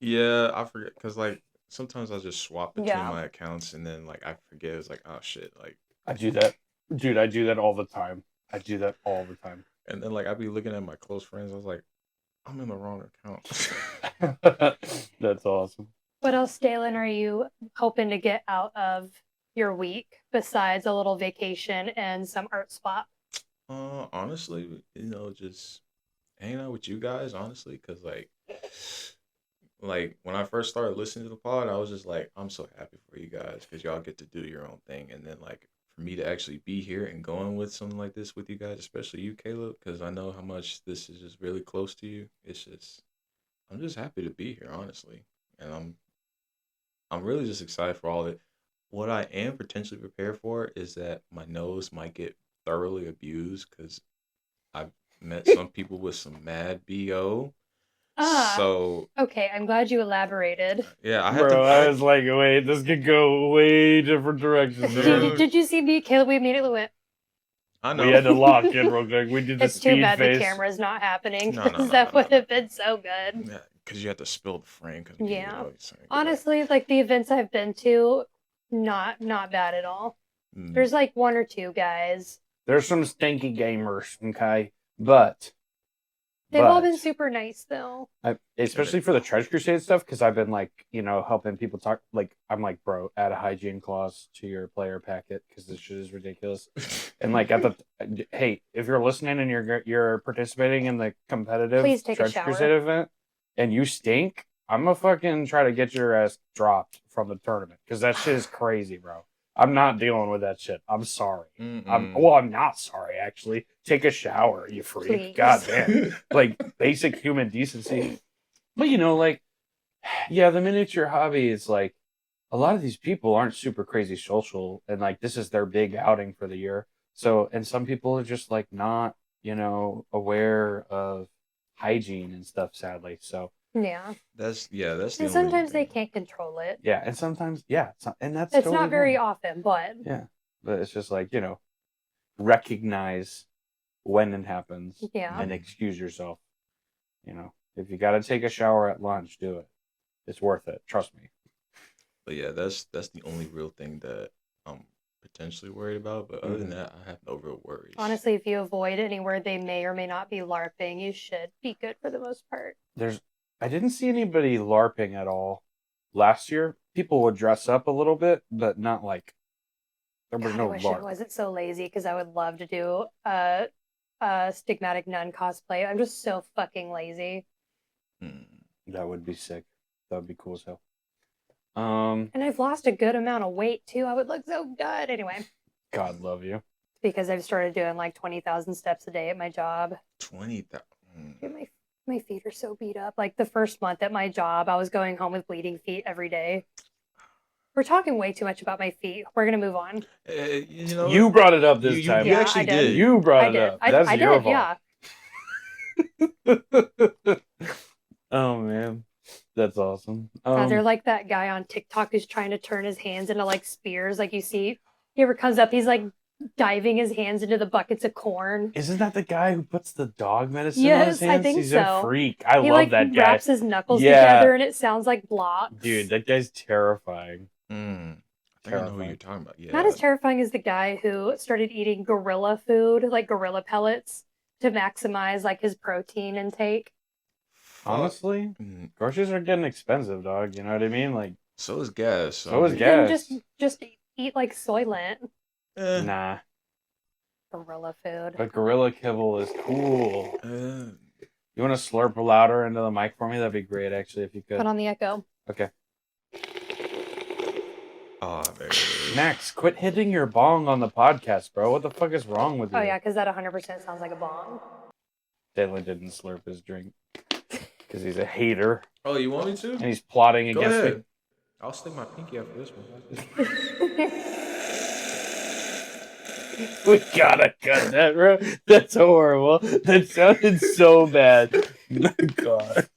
Yeah, I forget because like sometimes I just swap between Yeah. my accounts and then like I forget. It's like, oh shit, like. I do that, dude. I do that all the time. And then like I'd be looking at my close friends. I was like, I'm in the wrong account. That's awesome. What else, Daylon, are you hoping to get out of your week besides a little vacation and some art spot? Honestly, just hanging out with you guys. Honestly, because like when I first started listening to the pod, I was just like, I'm so happy for you guys because y'all get to do your own thing. And then like for me to actually be here and going with something like this with you guys, especially you, Caleb, because I know how much this is just really close to you. I'm just happy to be here, honestly, and I'm really just excited for all of it. What I am potentially prepared for is that my nose might get thoroughly abused because I've met some people with some mad BO. So okay, I'm glad you elaborated. yeah, I was like, wait, this could go way different directions. Did you see me, Caleb? We immediately went. I know. We had to lock in real quick. We did the It's speed too bad face. the camera's not happening. No, That would have been so good. Yeah, because you had to spill the frame. Yeah. Honestly, like the events I've been to, not bad at all. There's like one or two guys. There's some stinky gamers, okay, but they've all been super nice though. Especially for the Treasure Crusade stuff, because I've been like, helping people talk. Like, I'm like, bro, add a hygiene clause to your player packet because this shit is ridiculous. And like hey, if you're listening and you're participating in the competitive Treasure Crusade event and you stink, I'm gonna fucking try to get your ass dropped from the tournament because that shit is crazy, bro. I'm not dealing with that shit. I'm sorry. I'm not sorry, actually. Take a shower, you freak. Please. God damn. Like, basic human decency. But, the miniature hobby is like, a lot of these people aren't super crazy social, and like, this is their big outing for the year. So, and some people are just like not, aware of hygiene and stuff, sadly. So, yeah. That's the and sometimes they can't control it. Yeah, and sometimes, and that's it's totally not very normal. often, but yeah, but it's just like recognize when it happens, and excuse yourself. If you got to take a shower at lunch, do it. It's worth it. Trust me. But yeah, that's the only real thing that I'm potentially worried about. But other than that, I have no real worries. Honestly, if you avoid anywhere they may or may not be LARPing, you should be good for the most part. I didn't see anybody LARPing at all last year. People would dress up a little bit, but not like there was no I wish LARP. I wasn't so lazy because I would love to do a stigmatic nun cosplay. I'm just so fucking lazy. That would be sick. That would be cool as hell. And I've lost a good amount of weight too. I would look so good. Anyway. God love you. Because I've started doing like 20,000 steps a day at my job. 20,000. Dude, my feet are so beat up. Like the first month at my job, I was going home with bleeding feet every day. We're talking way too much about my feet. We're gonna move on. You brought it up this time. You actually did. You brought it up. That's your fault. Yeah. Oh man, that's awesome. They're like that guy on TikTok who's trying to turn his hands into like spears. Like you see, he ever comes up, he's like diving his hands into the buckets of corn. Isn't that the guy who puts the dog medicine on his hands? I think He's so. A freak. I love that guy. He wraps his knuckles together and it sounds like blocks. Dude, that guy's terrifying. I think I know who you're talking about. Yeah. Not as terrifying as the guy who started eating gorilla food, like gorilla pellets, to maximize like his protein intake. Honestly, groceries are getting expensive, dog. You know what I mean? Like, so is gas. So is gas. Then just eat like Soylent. Nah. Gorilla food. But gorilla kibble is cool. You want to slurp louder into the mic for me? That'd be great, actually, if you could. Put on the echo. Okay. Oh, there it is. Max, quit hitting your bong on the podcast, bro. What the fuck is wrong with you? Oh, yeah, because that 100% sounds like a bong. Daylon didn't slurp his drink because he's a hater. Oh, you want me to? And he's plotting against me. I'll stick my pinky out for this one. We gotta cut that, bro. That's horrible. That sounded so bad. My God.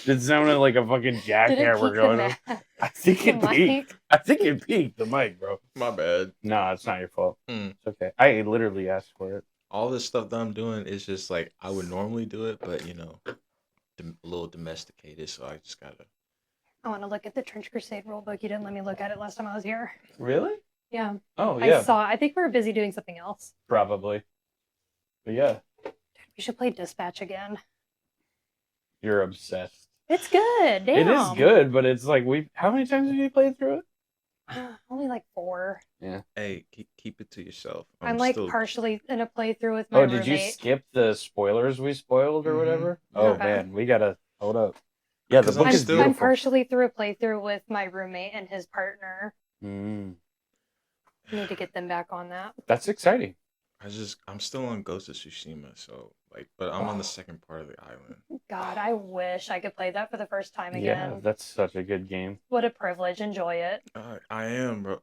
It sounded like a fucking Did it jackhammer peak going the on. mic? I think The it peaked. mic? I think it peaked the mic, bro. My bad. No, it's not your fault. Mm. It's okay. I literally asked for it. All this stuff that I'm doing is just like I would normally do it, but a little domesticated, so I just gotta. I want to look at the Trench Crusade rulebook. You didn't let me look at it last time I was here. Really? Yeah. Oh, yeah. I think we were busy doing something else. Probably. But yeah, We should play Dispatch again. you're obsessed. It's good. Damn. It is good, but it's like how many times have you played through it? Only like 4. Hey, keep it to yourself. I'm like partially in a playthrough with my Oh, did you roommate. skip the spoilers we spoiled or Mhm. whatever? Oh Okay. man, we gotta hold up. Yeah, the 'Cause book I'm is still- beautiful. I'm partially through a playthrough with my roommate and his partner. Mm, I need to get them back on that. that's exciting. I'm still on Ghost of Tsushima, so but I'm on the Oh. second part of the island. God, I wish I could play that for the first time Yeah, again. that's such a good game. What a privilege. Enjoy it. I am, bro.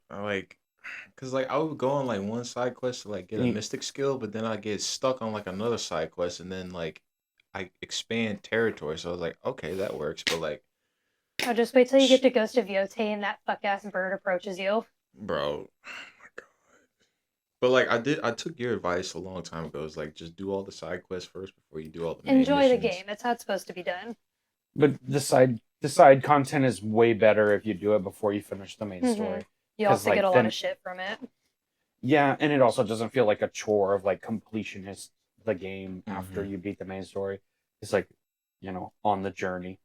Cause I would go on like one side quest to like get a mystic skill, but then I get stuck on like another side quest, and then like I expand territory. So I was like, okay, that works, but like, Oh, just wait till you get to Ghost of Yote and that fuck ass bird approaches you. bro, oh my god. But like I took your advice a long time ago. It's like just do all the side quests first before you do all the main Enjoy the missions. game. That's how it's supposed to be done. But the side content is way better if you do it before you finish the main Mhm. story. You 'Cause, also like, get a lot then- of shit from it. Yeah, and it also doesn't feel like a chore of like completionist the game Mm-hmm. after you beat the main story. It's like, on the journey.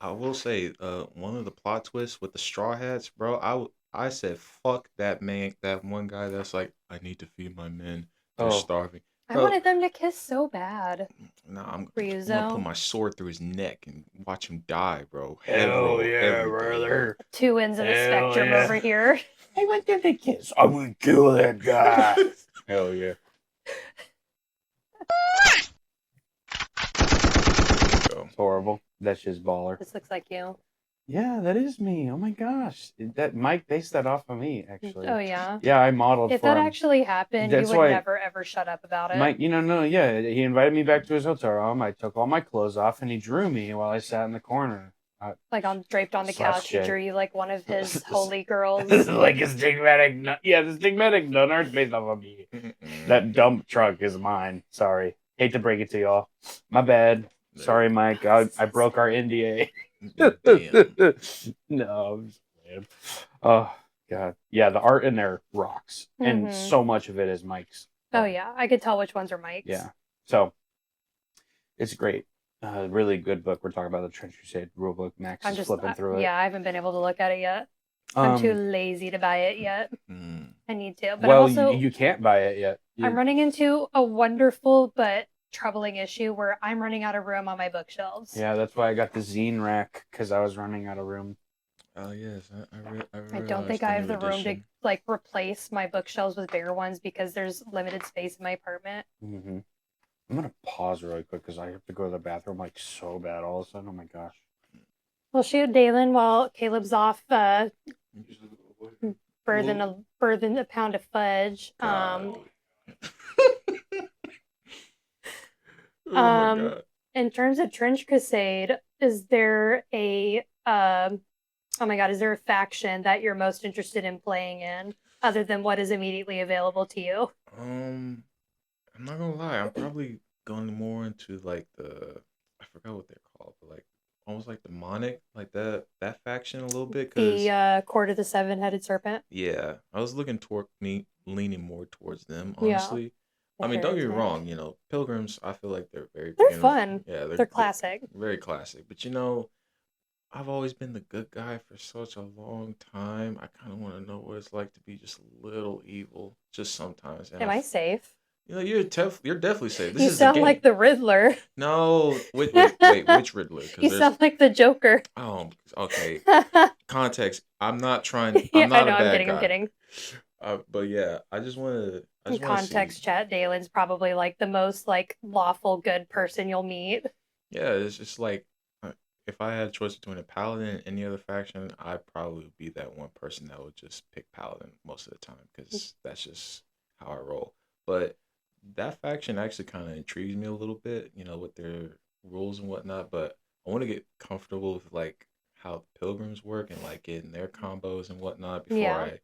I will say, one of the plot twists with the straw hats, bro. I said, fuck that man, that one guy that's like, I need to feed my men. They're starving. I Bro, wanted them to kiss so bad. Nah, I'm Ryuzo. gonna put my sword through his neck and watch him die, bro. Head Hell roll, yeah, everything. brother. 2 ends of the Hell spectrum yeah. over here. I want them to kiss. I will kill that guy. Hell yeah. Go. It's horrible. That's just baller. This looks like you. Yeah, that is me. Oh my gosh. That Mike based that off of me, actually. Oh, yeah. Yeah, I modeled If for that him. actually happened, That's you would why- never ever shut up about it. Mike, no, yeah. He invited me back to his hotel room. I took all my clothes off and he drew me while I sat in the corner. Like draped on the Slash couch, he J. drew you like one of his holy girls. Like a stigmatic nun. Yeah, the stigmatic nun art's based off of me. That dump truck is mine. Sorry. Hate to break it to y'all. My bad. Sorry, Mike. I broke our NDA. Damn. No, I'm just playing. Oh, God. Yeah, the art in there rocks. And Mhm. so much of it is Mike's. Oh, yeah. I could tell which ones are Mike's. Yeah. So, it's great. Really good book. We're talking about the Trench Crusade rulebook. Max I'm is just flipping through it. Yeah, I haven't been able to look at it yet. I'm too lazy to buy it yet. I need to. But well, I'm also, you can't buy it yet. I'm running into a wonderful but troubling issue where I'm running out of room on my bookshelves. Yeah, that's why I got the zine rack, because I was running out of room. Oh yes, I don't think I have the room to like replace my bookshelves with bigger ones because there's limited space in my apartment. Mm-hmm. I'm going to pause really quick because I have to go to the bathroom like so bad all of a sudden. Oh my gosh. We'll shoot Daylon while Caleb's off birthing a pound of fudge. Oh my God. In terms of Trench Crusade, is there a is there a faction that you're most interested in playing in other than what is immediately available to you? I'm not gonna lie. I'm probably going more into like I forgot what they're called, but like almost like demonic, like that faction a little bit. The Court of the Seven-Headed Serpent. Yeah, I was looking leaning more towards them, honestly. I mean, don't get me wrong. Pilgrims. I feel like they're They're fun. Yeah, They're classic. Very classic. But I've always been the good guy for such a long time. I kind of want to know what it's like to be just a little evil, just sometimes. And Am I safe? you're definitely safe. This You is sound like the Riddler. No, wait, which Riddler? You sound like the Joker. Oh, okay. Context. I'm not trying. Yeah, I'm not I know. a bad I'm kidding. guy. I'm kidding. But yeah, I just want to. In context chat, Daylon's probably like the most like lawful good person you'll meet. Yeah, it's just like if I had a choice between a paladin and any other faction, I'd probably be that one person that would just pick paladin most of the time because that's just how I roll. But that faction actually kind of intrigues me a little bit, with their rules and whatnot. But I want to get comfortable with like how the pilgrims work and like getting their combos and whatnot before I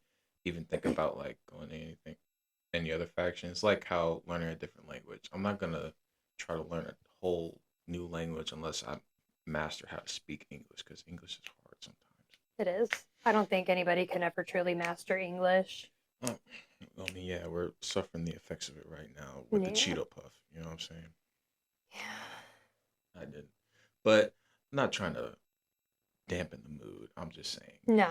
even think about like going to any other factions. Like how learning a different language. I'm not gonna try to learn a whole new language unless I master how to speak English, because English is hard sometimes. It is. I don't think anybody can ever truly master English. I mean, yeah, we're suffering the effects of it right now with the Cheeto Puff. You know what I'm saying? Yeah. I didn't. But I'm not trying to dampen the mood. I'm just saying. No.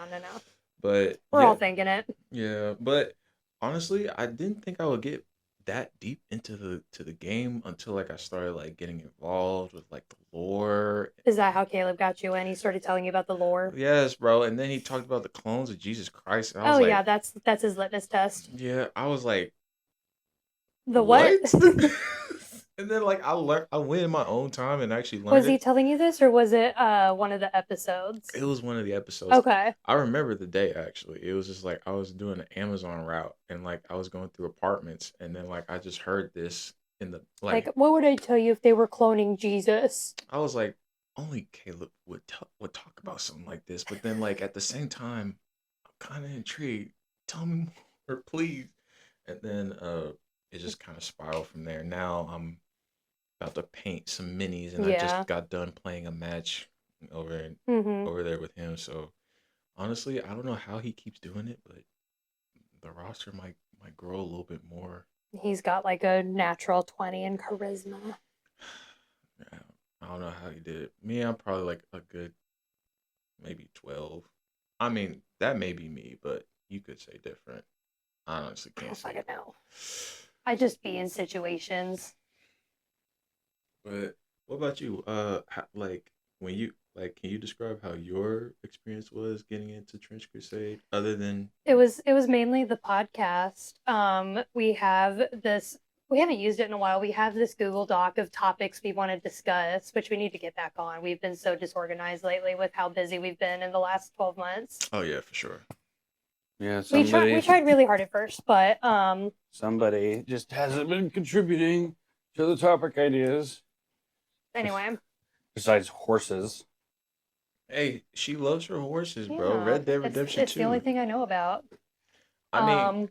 But we're all thinking it. Yeah, but honestly, I didn't think I would get that deep into the game until like I started like getting involved with like the lore. Is that how Caleb got you in? He started telling you about the lore? Yes, bro. And then he talked about the clones of Jesus Christ. And I was like, yeah, that's his litmus test. Yeah, I was like, the what? And then like I went in my own time and actually learned. Was he telling you this, or was it one of the episodes? It was one of the episodes. Okay. I remember the day actually. It was just like I was doing an Amazon route and like I was going through apartments and then like I just heard this in the like what would I tell you if they were cloning Jesus? I was like, only Caleb would talk about something like this. But then like at the same time, I'm kind of intrigued. Tell me more, please. And then it just kind of spiraled from there. Now I'm about to paint some minis, and I just got done playing a match over there with him. So honestly, I don't know how he keeps doing it, but the roster might grow a little bit more. He's got like a natural 20 in charisma. Yeah, I don't know how he did it. Me, I'm probably like a good maybe 12. I mean, that may be me, but you could say different. I honestly can't say. I don't know. I just be in situations. But what about you? Like when you can you describe how your experience was getting into Trench Crusade? Other than it was mainly the podcast. We haven't used it in a while. We have this Google Doc of topics we want to discuss, which we need to get back on. We've been so disorganized lately with how busy we've been in the last 12 months. Oh yeah, for sure. Yeah, we tried really hard at first, but somebody just hasn't been contributing to the topic ideas. Anyway. Besides horses. Hey, she loves her horses, bro. Red Dead Redemption 2. It's the only thing I know about. I mean,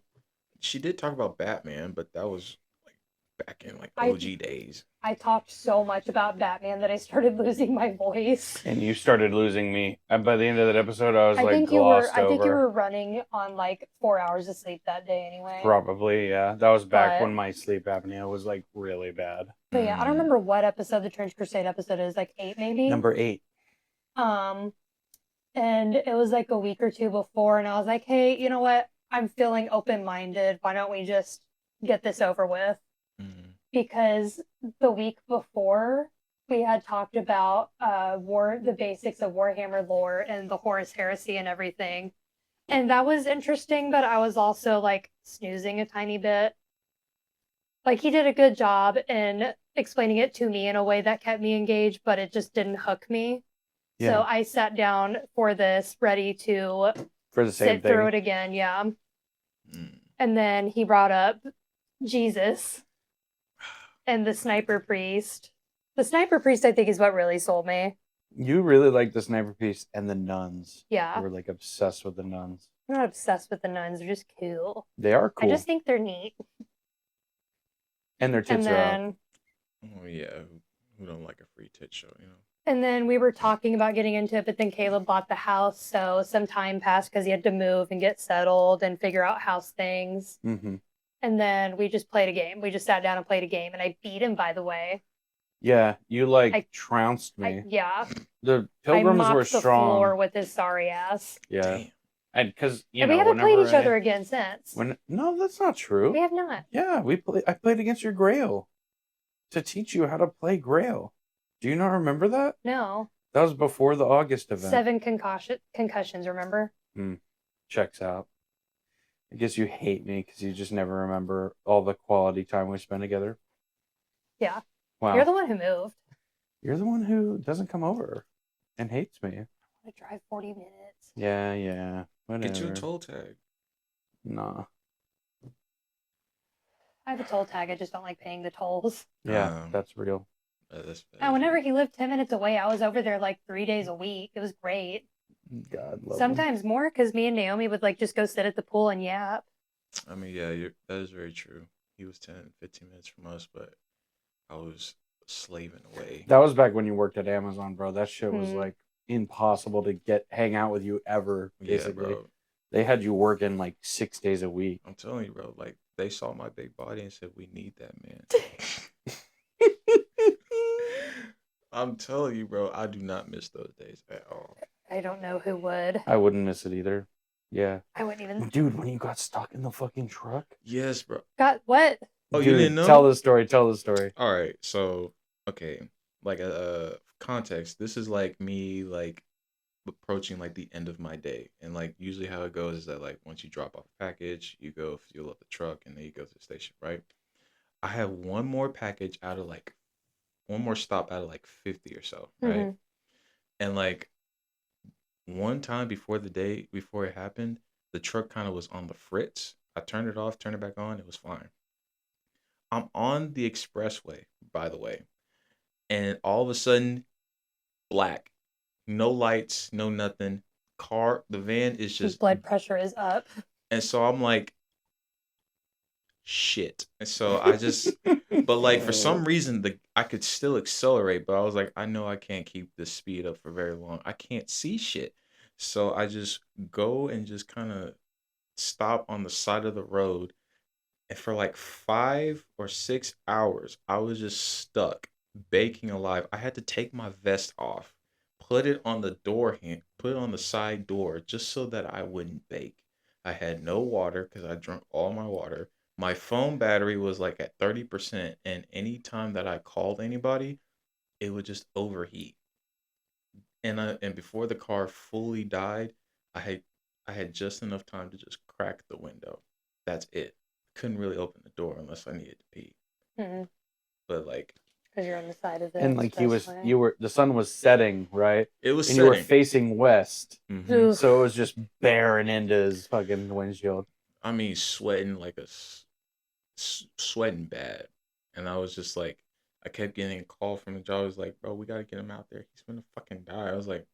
she did talk about Batman, but that was like back in like OG days. I talked so much about Batman that I started losing my voice. And you started losing me. And by the end of that episode, I was I think you over. were running on like 4 hours of sleep that day anyway. Probably, yeah. That was back when my sleep apnea was like really bad. But yeah, I don't remember what episode the Trench Crusade episode is, like 8 maybe? Number 8. And it was like a week or two before, and I was like, hey, you know what? I'm feeling open-minded. Why don't we just get this over with? Because the week before, we had talked about the basics of Warhammer lore and the Horus Heresy and everything. And that was interesting, but I was also like snoozing a tiny bit. Like he did a good job in explaining it to me in a way that kept me engaged, but it just didn't hook me. Yeah. So I sat down for this ready to sit through it again. Yeah. And then he brought up Jesus and the Sniper Priest. The Sniper Priest, I think, is what really sold me. You really like the Sniper Priest and the nuns. Yeah. You were like obsessed with the nuns. I'm not obsessed with the nuns. They're just cool. They are cool. I just think they're neat. And their tits are out. Oh, yeah. Who don't like a free tit show, you know? And then we were talking about getting into it, but then Caleb bought the house, so some time passed because he had to move and get settled and figure out house things. Mm-hmm. And then we just played a game. We just sat down and played a game, and I beat him, by the way. Yeah, you trounced me. Yeah. The pilgrims were strong. The floor with his sorry ass. Yeah. Damn. And because we haven't played each other again since. No, that's not true. We have not. Yeah, I played against your Grail to teach you how to play Grail. Do you not remember that? No. That was before the August event. 7 concussions, remember? Checks out. I guess you hate me because you just never remember all the quality time we spent together. Yeah. Wow. You're the one who moved. You're the one who doesn't come over and hates me. I want to drive 40 minutes. Yeah. Whatever. Get you a toll tag. Nah. I have a toll tag. I just don't like paying the tolls. Yeah, that's real. And whenever he lived 10 minutes away, I was over there like 3 days a week. It was great. God love Sometimes more, because me and Naomi would like just go sit at the pool and yap. I mean, yeah, that is very true. He was 10, 15 minutes from us, but I was slaving away. That was back when you worked at Amazon, bro. That shit was like impossible to hang out with you ever, basically. Yeah, bro. They had you working like 6 days a week. I'm telling you, bro. Like, they saw my big body and said, we need that man. I'm telling you, bro, I do not miss those days at all. I don't know who would. I wouldn't miss it either. Yeah. I wouldn't even. Dude, when you got stuck in the fucking truck? Yes, bro. Got what? Oh, Dude, you didn't know? Tell the story. All right. So, okay. Like, context. This is like me, like, approaching like the end of my day. And like, usually how it goes is that like, once you drop off a package, you go fuel up the truck and then you go to the station, right? I have one more stop out of like 50 or so, right? Mm-hmm. And like, one time before it happened, the truck kind of was on the fritz. I turned it off, turned it back on, it was fine. I'm on the expressway, by the way, and all of a sudden, black, no lights, no nothing. The van is His just blood pressure is up. And so I'm like, shit. And so I just, but like for some reason, I could still accelerate, but I was like, I know I can't keep this speed up for very long. I can't see shit. So I just go and just kind of stop on the side of the road. And for like 5 or 6 hours, I was just stuck, baking alive. I had to take my vest off, put it on the put it on the side door just so that I wouldn't bake. I had no water because I drank all my water. My phone battery was like at 30%, and anytime that I called anybody, it would just overheat. And before the car fully died, I had just enough time to just crack the window. That's it. Couldn't really open the door unless I needed to pee. Mm-hmm. But like, because you're on the side of the and like the sun was setting, right? It was and setting. You were facing west, mm-hmm. So it was just bearing into his fucking windshield. I mean, sweating sweating bad, and I was just like, I kept getting a call from the job. I was like, bro, we gotta get him out there. He's gonna fucking die. I was like,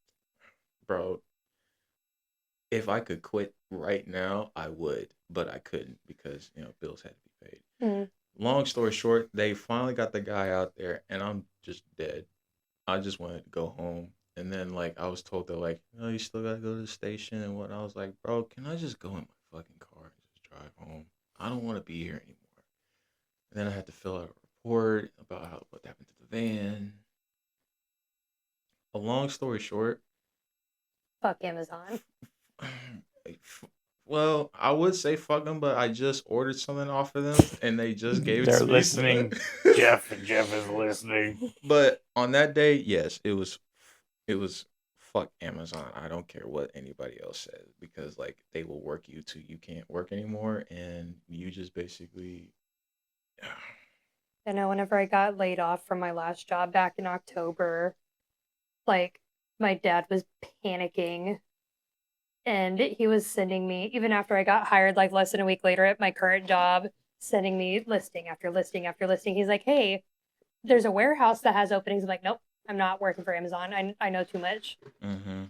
bro, if I could quit right now, I would, but I couldn't because bills had to be paid. Mm-hmm. Long story short, they finally got the guy out there, and I'm just dead. I just wanted to go home, and then like I was told that like, no, you still gotta go to the station and what. I was like, bro, can I just go in my fucking car and just drive home? I don't want to be here anymore. And then I had to fill out a report about what happened to the van. A long story short, fuck Amazon. Well, I would say fuck them, but I just ordered something off of them, and they just gave it to me. They're listening. Jeff is listening. But on that day, yes, it was fuck Amazon. I don't care what anybody else says because like they will work you till you can't work anymore, and you just basically. I know. Whenever I got laid off from my last job back in October, like my dad was panicking. And he was sending me, even after I got hired, like less than a week later at my current job, sending me listing after listing after listing. He's like, hey, there's a warehouse that has openings. I'm like, nope, I'm not working for Amazon. I know too much. Mm-hmm.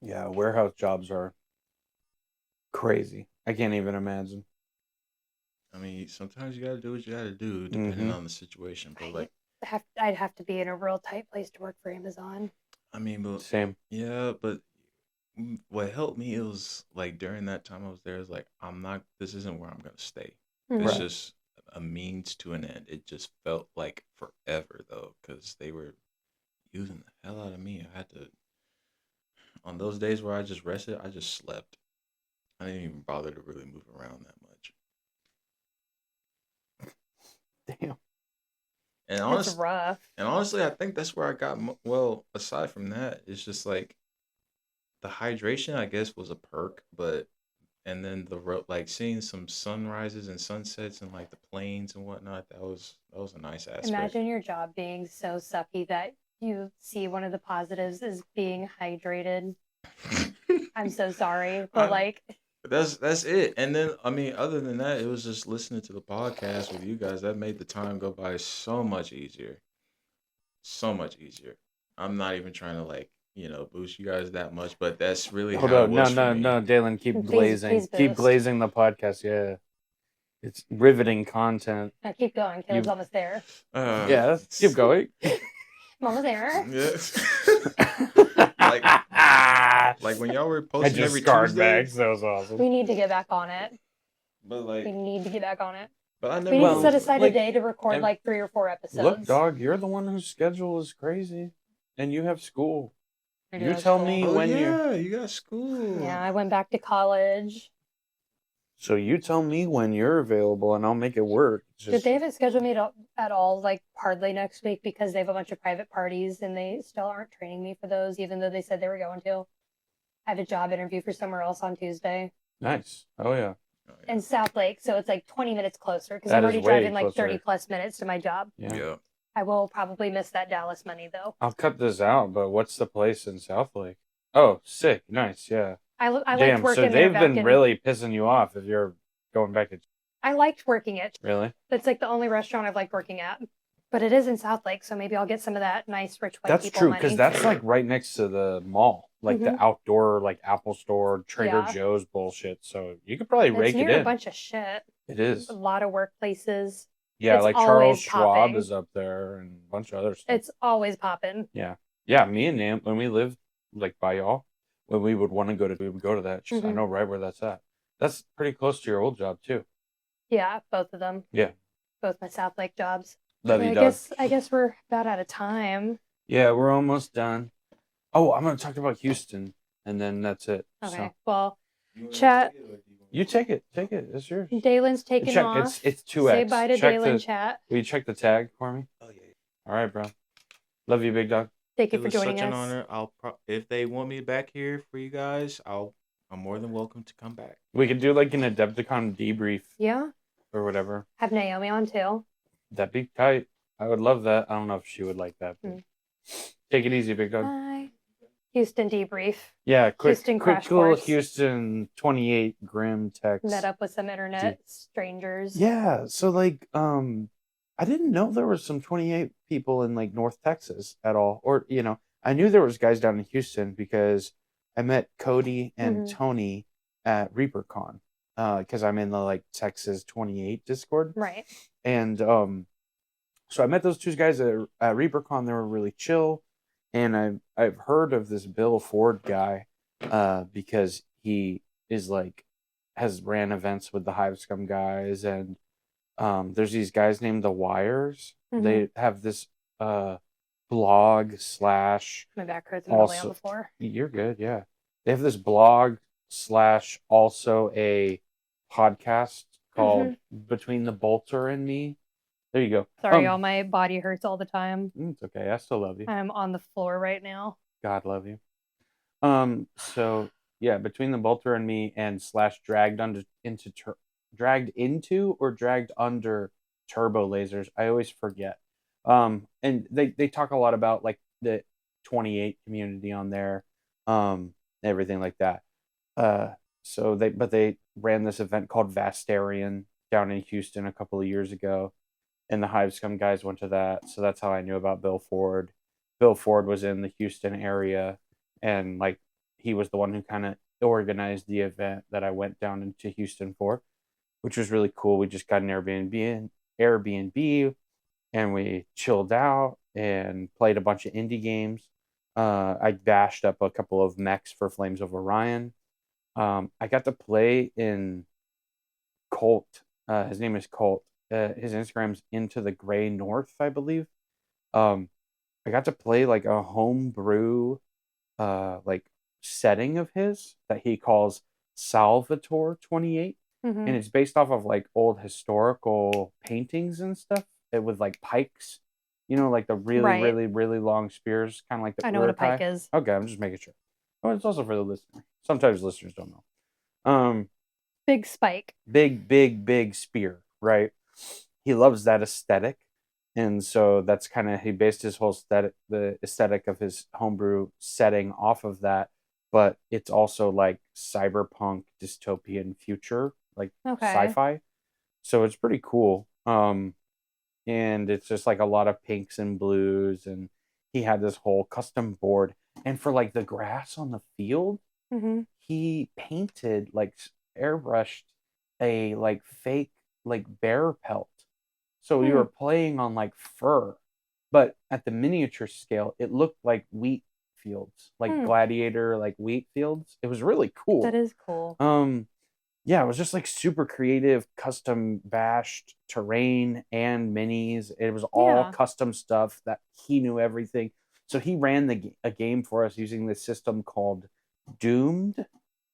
Yeah, warehouse jobs are crazy. I can't even imagine. I mean, sometimes you got to do what you got to do, depending on the situation. But like, I'd have to be in a real tight place to work for Amazon. I mean, but same. Yeah, but what helped me, it was like during that time I was there, is like, this isn't where I'm gonna stay. Mm-hmm. It's just a means to an end. It just felt like forever though, because they were using the hell out of me. I had to, on those days where I just rested, I just slept. I didn't even bother to really move around that much. Damn. And That's rough. And honestly, I think that's where I got well. Aside from that, it's just like the hydration, I guess, was a perk, and then the road, like seeing some sunrises and sunsets and like the plains and whatnot, that was a nice aspect. Imagine your job being so sucky that you see one of the positives is being hydrated. I'm so sorry, but That's it. And then I mean, other than that, it was just listening to the podcast with you guys that made the time go by so much easier. So much easier. I'm not even trying to like, boost you guys that much, but that's really Hold how it on, no, was for no, me. no, Daylon, keep blazing, keep boost. blazing the podcast. Yeah, it's riveting content. Now keep going. Caleb's almost there. Yeah, keep going. I'm almost there. Yeah. like when y'all were I posting just every scarred Tuesday. Max. That was awesome. We need to get back on it. But like, We need to get back on it. but I never. We need to set was, aside like, a day to record and- like 3 or 4 episodes. Look, dog, you're the one whose schedule is crazy, and you have school. I do You have tell school. me Oh when yeah, you got school. Yeah, I went back to college. So you tell me when you're available, and I'll make it work. Did they have it scheduled me at all, like hardly next week, because they have a bunch of private parties and they still aren't training me for those, even though they said they were going to. I have a job interview for somewhere else on Tuesday Nice. Oh yeah. in South Lake, so it's like 20 minutes closer because That I'm is already way driving like closer. 30 plus minutes to my job. Yeah. I will probably miss that Dallas money though. I'll cut this out, but what's the place in South Lake? Oh, sick. Nice. Yeah. I Damn. liked working So there they've back been in. really pissing you off if you're going back to. I liked working it. Really? It's like the only restaurant I've liked working at. But it is in South Lake, so maybe I'll get some of that nice rich white That's people true, money. because that's like right next to the mall, like the outdoor, like Apple Store, Trader Yeah. Joe's bullshit. So you could probably It's rake it near in. a bunch of shit. It is. A lot of workplaces. Yeah, It's like Charles always Schwab popping. is up there and a bunch of other stuff. It's always popping. Yeah, me and Nam, when we lived like by y'all, when we would want to go to, we would go to that. Just, I know right where that's at. That's pretty close to your old job too. Yeah, both of them. Yeah. Both my South Lake jobs. Love you, dog. I guess we're about out of time. Yeah, we're almost done. Oh, I'm gonna talk about Houston, and then that's it. Okay. So Well, chat. you take it. It's yours. Daylon's taking Check. off. It's 2x. Say bye to Check Daylon, the- chat. Will you check the tag for me? Oh yeah. All right, bro. Love you, big dog. Thank you It for was joining such an us. honor. If they want me back here for you guys, I'm more than welcome to come back. We could do like an Adepticon debrief Yeah. or whatever. Have Naomi on too. That'd be tight. I would love that. I don't know if she would like that. But take it easy, big dog. Bye. Houston debrief. Yeah, quick Houston quick crash little course. Houston 28 GrimTex. Met up with some internet strangers. Yeah, so like I didn't know there was some 28 people in like North Texas at all. Or, I knew there was guys down in Houston because I met Cody and Tony at ReaperCon. Because I'm in the like Texas 28 Discord. Right. And so I met those two guys at ReaperCon. They were really chill. And I've heard of this Bill Ford guy because he is like has ran events with the Hive Scum guys, and there's these guys named the Wires. They have this blog / My back hurts. I'm really on the floor. You're good, yeah. They have this blog / also a podcast called Between the Bolter and Me. There you go. Sorry, y'all. My body hurts all the time. It's okay. I still love you. I'm on the floor right now. God love you. So yeah, Between the Bolter and Me and / dragged into or dragged under turbo lasers. I always forget. And they talk a lot about like the 28 community on there, everything like that. So they ran this event called Vastarian down in Houston a couple of years ago, and the Hive Scum guys went to that. So that's how I knew about Bill Ford. Bill Ford was in the Houston area, and like he was the one who kind of organized the event that I went down into Houston for, which was really cool. We just got an Airbnb, and we chilled out and played a bunch of indie games. I bashed up a couple of mechs for Flames of Orion. I got to play in Colt. His name is Colt. His Instagram's Into the Gray North, I believe. I got to play like a homebrew like setting of his that he calls Salvatore 28. And it's based off of like old historical paintings and stuff with like pikes, like the really, really, really long spears, kind of like the I know what a Urukai. pike is. Okay, I'm just making sure. Oh, it's also for the listener. Sometimes listeners don't know. Big spike. Big spear, right? He loves that aesthetic. And so that's kind of, he based his whole the aesthetic of his homebrew setting off of that. but it's also like cyberpunk dystopian future, like sci-fi. So it's pretty cool. And it's just like a lot of pinks and blues, and he had this whole custom board. And for like the grass on the field, he painted like airbrushed a like fake like bear pelt. So you were playing on like fur, but at the miniature scale, it looked like wheat fields, like gladiator, like wheat fields. It was really cool. That is cool. Yeah, it was just like super creative, custom bashed terrain and minis. It was all custom stuff that he knew everything. So he ran a game for us using this system called Doomed,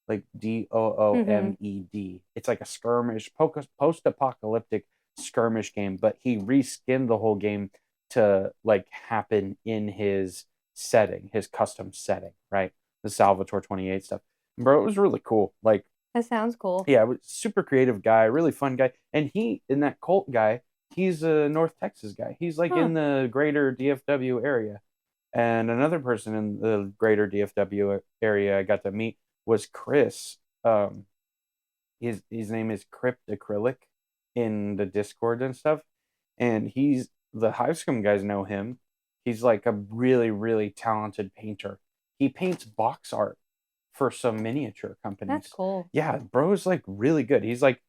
like DOOMED. It's like a skirmish, post-apocalyptic skirmish game, but he reskinned the whole game to like happen in his setting, his custom setting, right? The Salvatore 28 stuff. Bro, it was really cool. Like, that sounds cool. Yeah, super creative guy, really fun guy. And that cult guy, he's a North Texas guy. He's like in the greater DFW area. And another person in the greater DFW area I got to meet was Chris. His name is Crypt Acrylic in the Discord and stuff. And the Hivescum guys know him. He's like a really, really talented painter. He paints box art for some miniature companies. That's cool. Yeah, bro's like really good. He's like,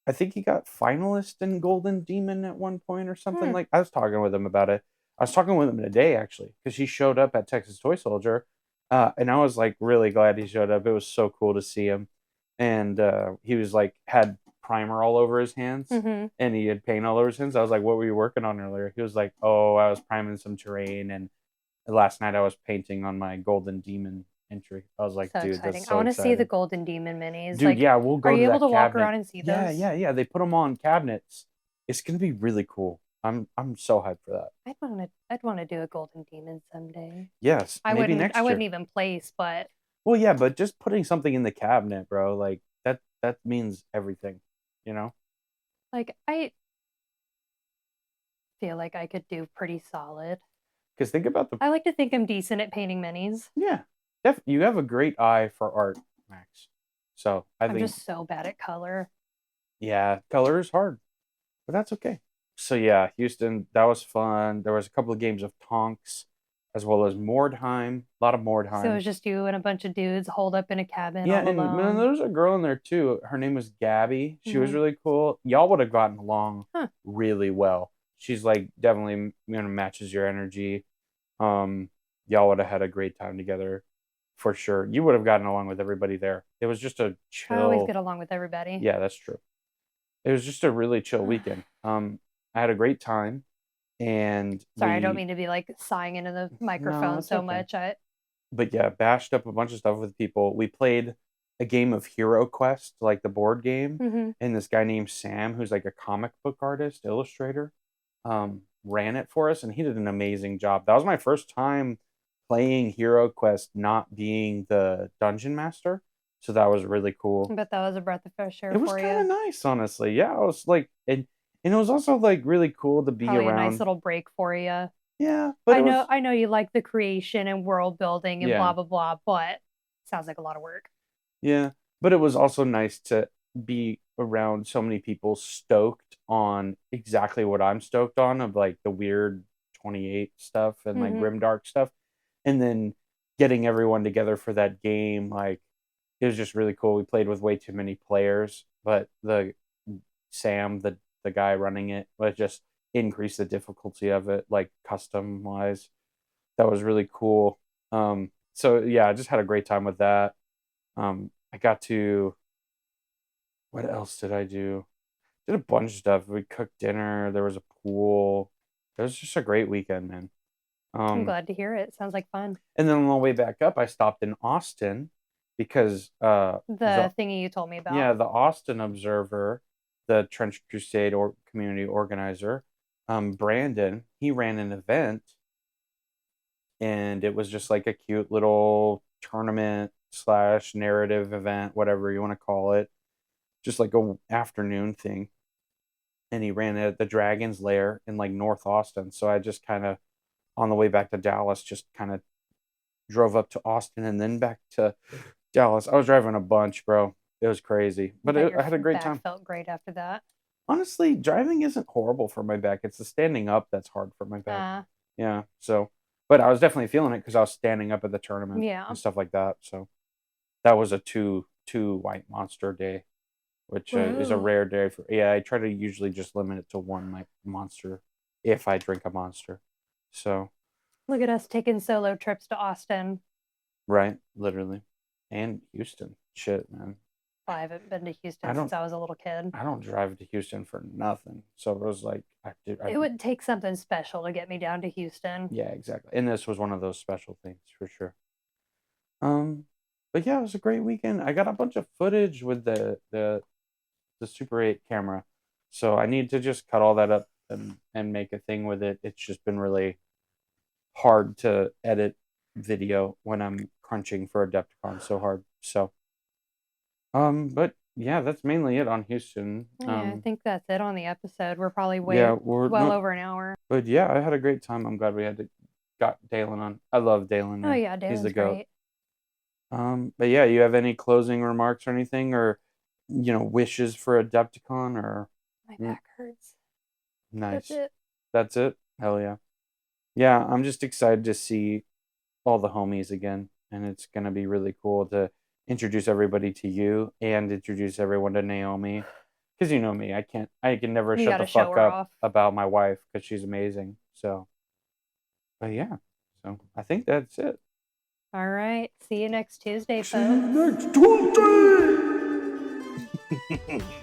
I think he got finalist in Golden Demon at one point or something. Like, I was talking with him about it. I was talking with him today actually, because he showed up at Texas Toy Soldier, and I was like really glad he showed up. It was so cool to see him, and he was like had primer all over his hands, and he had paint all over his hands. I was like, "What were you working on earlier?" He was like, "Oh, I was priming some terrain, and last night I was painting on my Golden Demon entry." I was like, so dude, exciting. that's so I want to exciting. see the Golden Demon minis. Dude, like, yeah, we'll go. Are you able to walk cabinet. around and see those? Yeah. They put them on cabinets. It's gonna be really cool. I'm so hyped for that. I'd want to do a Golden Demon someday. Yes, maybe next year. I wouldn't even place, but well, yeah, but just putting something in the cabinet, bro, like that means everything, you know. Like, I feel like I could do pretty solid. Because think about I like to think I'm decent at painting minis. Yeah, you have a great eye for art, Max. So I'm just so bad at color. Yeah, color is hard, but that's okay. So yeah, Houston, that was fun. There was a couple of games of Tonks, as well as Mordheim. A lot of Mordheim. So it was just you and a bunch of dudes holed up in a cabin. Yeah, all and alone. there was a girl in there too. Her name was Gabby. She was really cool. Y'all would have gotten along really well. She's like definitely matches your energy. Y'all would have had a great time together, for sure. You would have gotten along with everybody there. It was just a chill. I always get along with everybody. Yeah, that's true. It was just a really chill weekend. I had a great time, and sorry, I don't mean to be like sighing into the microphone so much. But yeah, bashed up a bunch of stuff with people. We played a game of Hero Quest, like the board game, and this guy named Sam, who's like a comic book artist, illustrator, ran it for us, and he did an amazing job. That was my first time playing Hero Quest, not being the dungeon master. So that was really cool. I bet that was a breath of fresh air for you. It was kind of nice, honestly. Yeah, I was like, and it was also like really cool to be Probably around. A nice little break for you. Yeah, but I know you like the creation and world building and blah blah blah, but sounds like a lot of work. Yeah, but it was also nice to be around so many people stoked on exactly what I'm stoked on, of like the weird 28 stuff and like grimdark stuff, and then getting everyone together for that game. Like, it was just really cool. We played with way too many players, but Sam, the guy running it, but just increased the difficulty of it, like custom wise. That was really cool. So yeah, I just had a great time with that. I got to, what else did I do? Did a bunch of stuff. We cooked dinner. There was a pool. It was just a great weekend, man. I'm glad to hear it. Sounds like fun. And then on the way back up, I stopped in Austin because the thingy you told me about. Yeah, the Austin Observer, the Trench Crusade community organizer, Brandon, he ran an event, and it was just like a cute little tournament / narrative event, whatever you want to call it, just like a afternoon thing. And he ran it at the Dragon's Lair in like North Austin. So I just kind of, on the way back to Dallas, just kind of drove up to Austin and then back to Dallas. I was driving a bunch, bro. It was crazy, but I had a great time. Felt great after that. Honestly, driving isn't horrible for my back. It's the standing up that's hard for my back. Yeah. So, but I was definitely feeling it because I was standing up at the tournament and stuff like that. So that was a two white monster day, which is a rare day for. Yeah, I try to usually just limit it to one monster if I drink a monster. So look at us taking solo trips to Austin. Right, literally, and Houston. Shit, man. I haven't been to Houston since I was a little kid. I don't drive to Houston for nothing. So it was like it would take something special to get me down to Houston. Yeah, exactly. And this was one of those special things for sure. But yeah, it was a great weekend. I got a bunch of footage with the Super 8 camera. So I need to just cut all that up and make a thing with it. It's just been really hard to edit video when I'm crunching for Adepticon so hard. So but yeah, that's mainly it on Houston. Yeah, I think that's it on the episode. We're probably well over an hour. But yeah, I had a great time. I'm glad we got Daylon on. I love Daylon. Man. Oh yeah, Daylon's He's the goat. Great. But yeah, you have any closing remarks or anything, or wishes for Adepticon, or my back hurts. Nice. That's it. Hell yeah. Yeah, I'm just excited to see all the homies again, and it's gonna be really cool to introduce everybody to you and introduce everyone to Naomi, because you know me, I can never shut the fuck up about my wife because she's amazing. So, but yeah, so I think that's it. All right, see you next Tuesday, folks. See you next Tuesday.